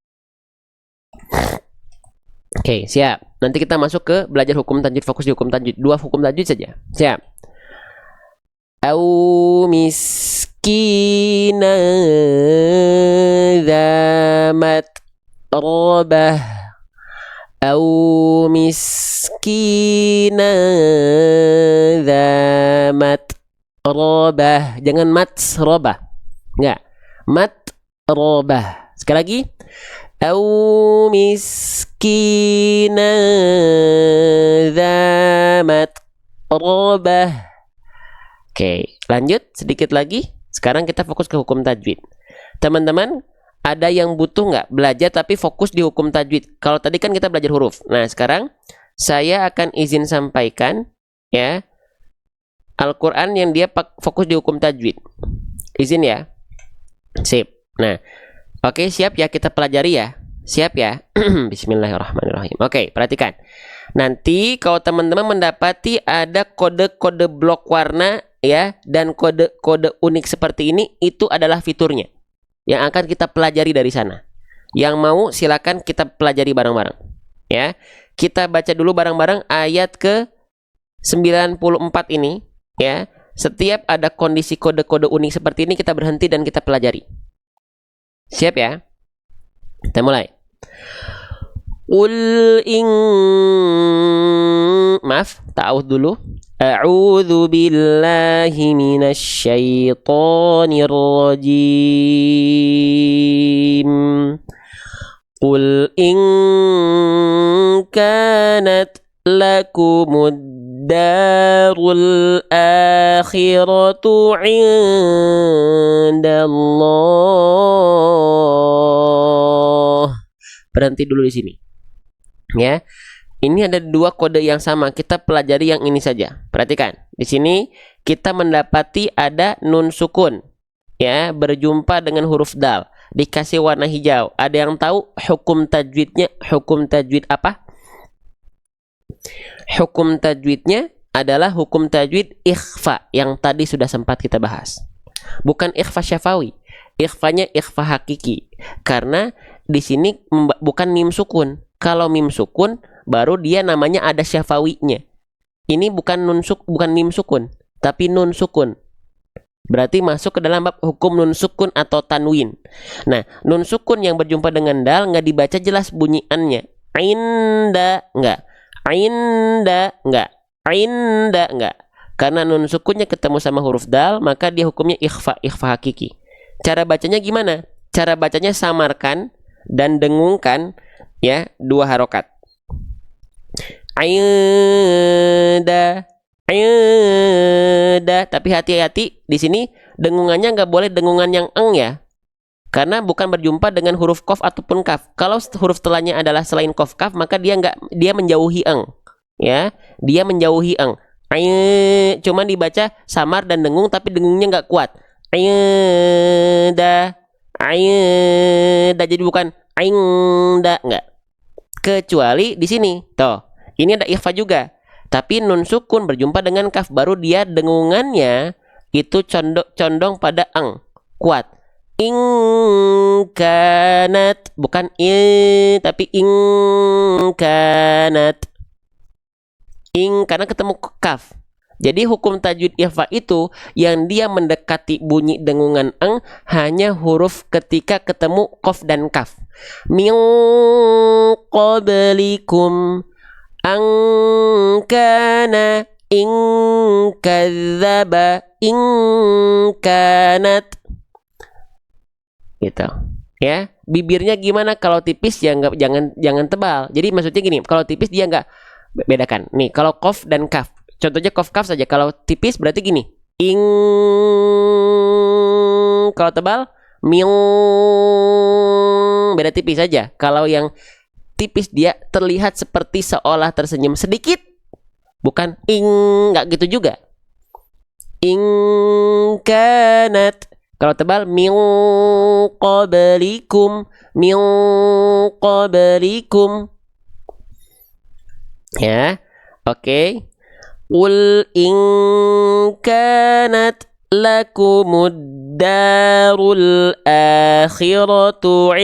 Oke, siap. Nanti kita masuk ke belajar hukum tajwid, fokus di hukum tajwid. 2 hukum tajwid saja. Siap. Au miskina dzamat rabah. Au miskina dzamat rabah. Jangan mat rabah. Enggak. Mat robah. Sekali lagi. Au miskina dzamat robah. Oke, lanjut sedikit lagi. Sekarang kita fokus ke hukum tajwid. Teman-teman, ada yang butuh nggak belajar tapi fokus di hukum tajwid? Kalau tadi kan kita belajar huruf. Nah, sekarang saya akan izin sampaikan ya Al-Quran yang dia fokus di hukum tajwid. Izin ya. Sip. Nah, oke, siap ya, kita pelajari ya. Siap ya. Bismillahirrahmanirrahim. Oke, perhatikan. Nanti kalau teman-teman mendapati ada kode-kode blok warna ya dan kode-kode unik seperti ini, itu adalah fiturnya yang akan kita pelajari dari sana. Yang mau silakan kita pelajari bareng-bareng. Ya. Kita baca dulu bareng-bareng ayat ke 94 ini ya. Setiap ada kondisi kode-kode unik seperti ini kita berhenti dan kita pelajari. Siap ya? Kita mulai. Maaf, ta'awudz dulu. A'udzu billahi minasy syaithanir rajim. Qul in kanat lakumud darul akhiratu indallah. Berhenti dulu di sini. Ya. Ini ada 2 kode yang sama. Kita pelajari yang ini saja. Perhatikan. Di sini kita mendapati ada nun sukun. Ya, berjumpa dengan huruf dal. Dikasih warna hijau. Ada yang tahu hukum tajwidnya? Hukum tajwid apa? Hukum tajwidnya adalah hukum tajwid ikhfa yang tadi sudah sempat kita bahas. Bukan ikhfa syafawi. Ikhfanya ikhfa hakiki. Karena di sini bukan mim sukun. Kalau mim sukun baru dia namanya ada syafawinya. Ini bukan bukan mim sukun, tapi nun sukun. Berarti masuk ke dalam bab hukum nun sukun atau tanwin. Nah, nun sukun yang berjumpa dengan dal nggak dibaca jelas bunyiannya. Inda enggak. Ainda enggak. Ainda enggak. Karena nun sukunnya ketemu sama huruf dal, maka dia hukumnya ikhfa hakiki. Cara bacanya gimana? Cara bacanya samarkan dan dengungkan ya 2 harokat. Ainda, ainda. Tapi hati-hati di sini dengungannya nggak boleh dengungan yang eng ya. Karena bukan berjumpa dengan huruf qaf ataupun kaf. Kalau huruf setelahnya adalah selain qaf kaf, maka dia menjauhi eng. Ya, dia menjauhi eng. Cuman dibaca samar dan dengung, tapi dengungnya nggak kuat. Ainda, ainda. Jadi bukan ainda, nggak. Kecuali di sini. Tuh, ini ada ikhfa juga. Tapi nun sukun berjumpa dengan kaf, baru dia dengungannya itu condong pada ang, kuat. In kanat, bukan tapi in kanat. Karena ketemu kaf. Jadi hukum tajwid ikhfa itu yang dia mendekati bunyi dengungan eng hanya huruf ketika ketemu qaf dan kaf. Min qablikum an kana in kadzaba in kanat. Gitu. Ya, bibirnya gimana kalau tipis ya enggak, jangan tebal. Jadi maksudnya gini, kalau tipis dia enggak, bedakan. Nih, kalau qaf dan kaf. Contohnya qaf kaf saja. Kalau tipis berarti gini. Ing. Kalau tebal ming. Beda tipis saja. Kalau yang tipis dia terlihat seperti seolah tersenyum sedikit. Bukan ing, enggak gitu juga. In kanat. Kalau tebal min qablikum, min qablikum. Ya. Oke. Qul in kanat lakumud darul akhiratu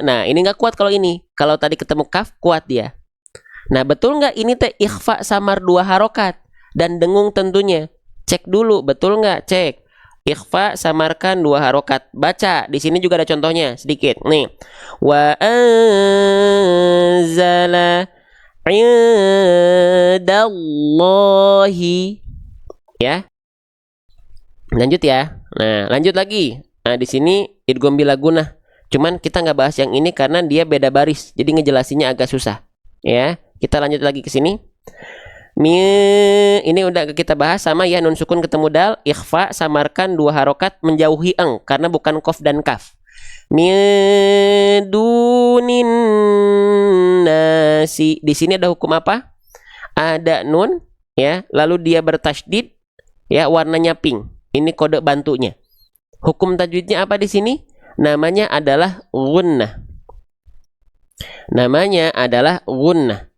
Nah, ini nggak kuat kalau ini. Kalau tadi ketemu kaf, kuat dia. Nah, betul nggak ini teh ikhfa samar 2 harokat dan dengung tentunya. Cek dulu, betul nggak? Cek. Ikhfa samarkan 2 harokat. Baca, di sini juga ada contohnya sedikit. Nih. Wa anzala indallahi, ya. Lanjut ya. Nah, lanjut lagi. Nah, di sini idgham bila gunah. Cuman kita nggak bahas yang ini karena dia beda baris. Jadi ngejelasinnya agak susah. Ya, kita lanjut lagi ke sini. Ini udah kita bahas sama ya, nun sukun ketemu dal, ikhfa samarkan 2 harokat menjauhi eng karena bukan qaf dan kaf. Dunin nasi. Di sini ada hukum apa? Ada nun ya, lalu dia bertasydid ya, warnanya pink. Ini kode bantunya. Hukum tajwidnya apa di sini? Namanya adalah gunnah. Namanya adalah gunnah.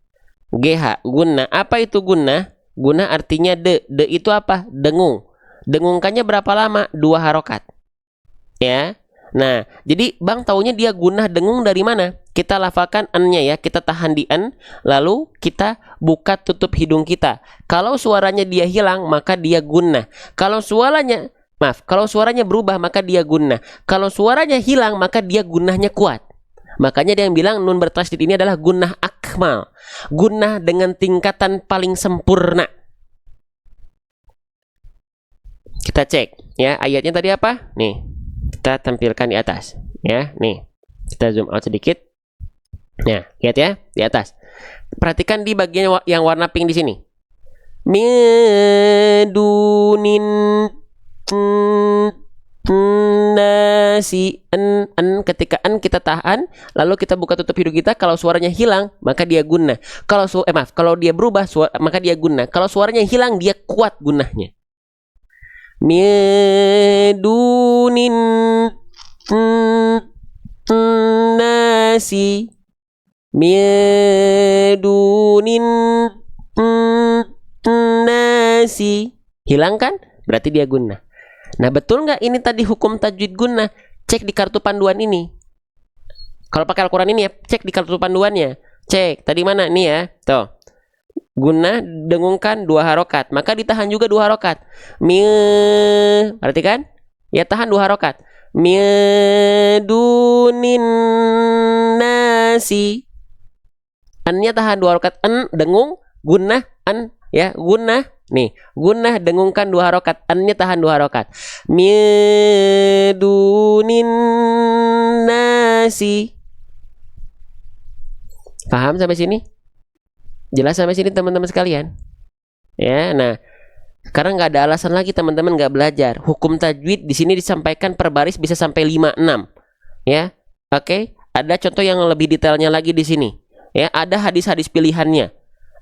GH, gunnah. Apa itu gunnah? Gunnah artinya de. De itu apa? Dengung. Dengungkannya berapa lama? 2 harokat. Ya. Nah, jadi Bang taunya dia gunnah dengung dari mana? Kita lafalkan an-nya ya, kita tahan di an, lalu kita buka tutup hidung kita. Kalau suaranya dia hilang, maka dia gunnah. Kalau suaranya berubah, maka dia gunnah. Kalau suaranya hilang, maka dia gunnahnya kuat. Makanya dia yang bilang nun bertasydid ini adalah gunnah akmal. Gunnah dengan tingkatan paling sempurna. Kita cek ya, ayatnya tadi apa? Nih, kita tampilkan di atas ya. Nih, kita zoom out sedikit. Nah, lihat ya di atas. Perhatikan di bagian yang warna pink di sini. Medunin nasi. Ketika kita tahan, lalu kita buka tutup hidung kita. Kalau suaranya hilang, maka dia gunnah. Kalau dia berubah, maka dia gunnah. Kalau suaranya hilang, dia kuat gunnahnya. Medunin nasi. Medunin nasi. Hilang kan? Berarti dia gunnah. Nah, betul nggak ini tadi hukum tajwid gunnah? Cek di kartu panduan ini. Kalau pakai Al-Quran ini ya, cek di kartu panduannya. Cek, tadi mana? Nih ya, tuh. Gunnah dengungkan 2 harokat, maka ditahan juga 2 harokat. Perhatikan? Ya, tahan 2 harokat. Medunin nasi. An-nya tahan 2 harokat. An, dengung, gunnah, an, ya, gunnah. Nih, gunnah dengungkan 2 harokat, an-nya tahan 2 harokat. Medunin nasi. Paham sampai sini? Jelas sampai sini teman-teman sekalian? Ya, nah, sekarang nggak ada alasan lagi teman-teman nggak belajar. Hukum tajwid di sini disampaikan per baris bisa sampai 5-6. Ya, oke. Ada contoh yang lebih detailnya lagi di sini. Ya, ada hadis-hadis pilihannya.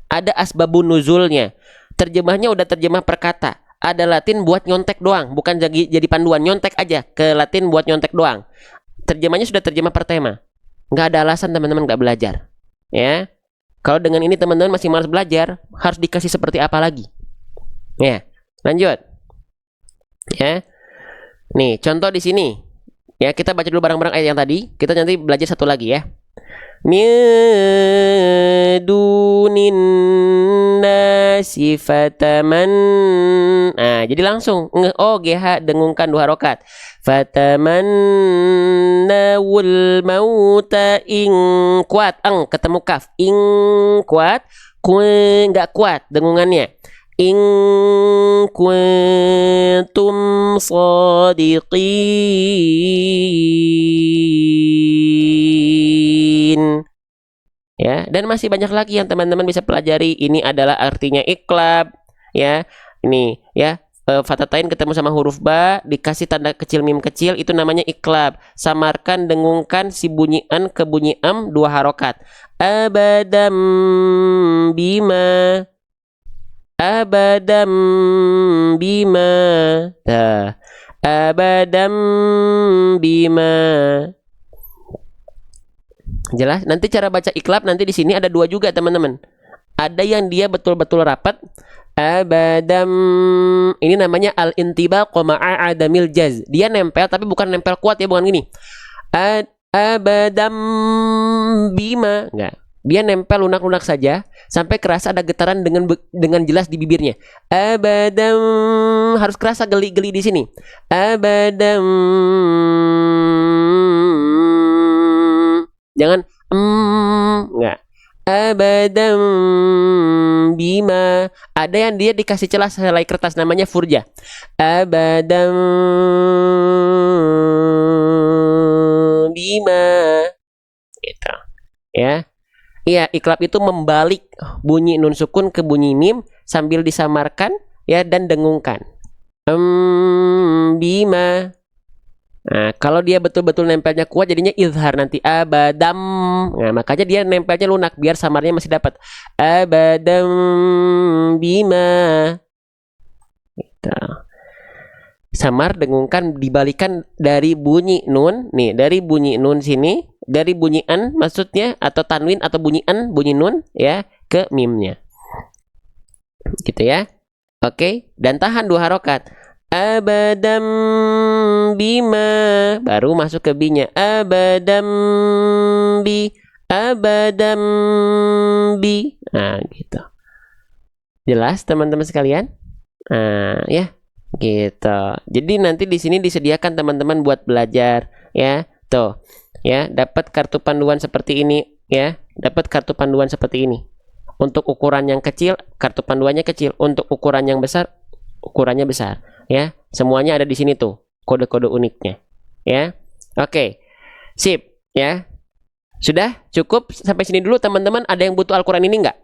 Ada asbabun nuzulnya. Terjemahnya udah terjemah per kata. Ada Latin buat nyontek doang, bukan jadi panduan, nyontek aja ke Latin buat nyontek doang. Terjemahnya sudah terjemah per tema. Nggak ada alasan teman-teman nggak belajar. Ya. Kalau dengan ini teman-teman masih malas belajar, harus dikasih seperti apa lagi? Ya, lanjut. Ya. Nih, contoh di sini. Ya, kita baca dulu bareng-bareng ayat yang tadi. Kita nanti belajar satu lagi ya. Midunin nasi fataman. Nah, jadi langsung GH dengungkan 2 harokat. Fatamannawul mauta ing kuat ketemu kaf ing kuat nggak kuat dengungannya in kuntum shadiqin. Ya, dan masih banyak lagi yang teman-teman bisa pelajari. Ini adalah artinya iklab, ya. Ini ya, fatatain ketemu sama huruf ba dikasih tanda kecil mim kecil, itu namanya iklab. Samarkan dengungkan si bunyi an ke bunyi am 2 harokat. Abadam bima, abadam bima, abadam bima. Jelas? Nanti cara baca iklab nanti di sini ada 2 juga teman-teman. Ada yang dia betul-betul rapat. Abadam, ini namanya al-intibaq ma'a adamil jaz. Dia nempel tapi bukan nempel kuat ya, bukan gini. Abadam bima, enggak. Dia nempel lunak-lunak saja sampai kerasa ada getaran dengan jelas di bibirnya. Abadam, harus kerasa geli-geli di sini. Abadam, jangan enggak. Abadam bima. Ada yang dia dikasih celah selai kertas namanya furja. Abadam bima. Gitu. Ya. Iya, iklab itu membalik bunyi nun sukun ke bunyi mim sambil disamarkan ya dan dengungkan. Bima. Nah, kalau dia betul-betul nempelnya kuat jadinya izhar nanti abadam. Nah, makanya dia nempelnya lunak biar samarnya masih dapat. Abadam bima. Gitu. Samar dengungkan dibalikan dari bunyi nun. Nih, dari bunyi nun sini, dari bunyi an maksudnya atau tanwin atau bunyi an, bunyi nun ya ke mimnya. Gitu ya. Oke, dan tahan 2 harokat. Abadam bima, baru masuk ke bi-nya. Abadam bi, abadam bi. Nah, gitu. Jelas teman-teman sekalian? Nah, ya, gitu. Jadi nanti di sini disediakan teman-teman buat belajar, ya. Tuh, ya, dapat kartu panduan seperti ini, ya. Dapat kartu panduan seperti ini. Untuk ukuran yang kecil, kartu panduannya kecil. Untuk ukuran yang besar, ukurannya besar. Ya, semuanya ada di sini tuh kode-kode uniknya. Ya, oke, sip. Ya, sudah cukup sampai sini dulu teman-teman. Ada yang butuh Al-Quran ini nggak?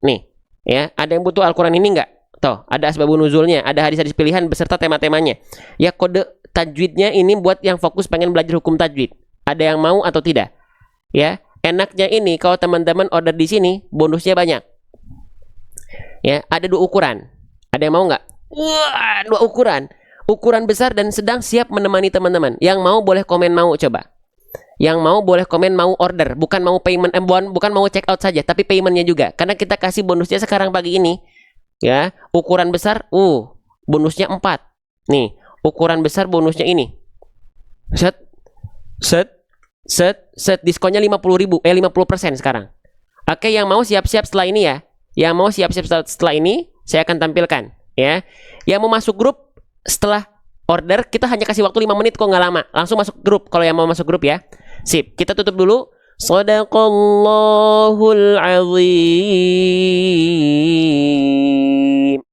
Nih, ya, ada yang butuh Al-Quran ini nggak? Tuh, ada asbabun nuzulnya, ada hadis-hadis pilihan beserta tema-temanya. Ya, kode tajwidnya ini buat yang fokus pengen belajar hukum tajwid. Ada yang mau atau tidak? Ya, enaknya ini kalau teman-teman order di sini bonusnya banyak. Ya, ada 2 ukuran. Ada yang mau nggak? Wah, 2 ukuran. Ukuran besar dan sedang siap menemani teman-teman. Yang mau boleh komen mau coba. Yang mau boleh komen mau order. Bukan mau payment, bukan mau check out saja, tapi paymentnya juga. Karena kita kasih bonusnya sekarang pagi ini. Ya, ukuran besar, bonusnya 4. Nih, ukuran besar bonusnya ini. Set, diskonnya 50% sekarang. Oke, yang mau siap-siap setelah ini ya. Yang mau siap-siap setelah ini, saya akan tampilkan. Ya, yang mau masuk grup setelah order kita hanya kasih waktu 5 menit kok, nggak lama, langsung masuk grup kalau yang mau masuk grup ya. Sip, kita tutup dulu. Shadaqallahul azim.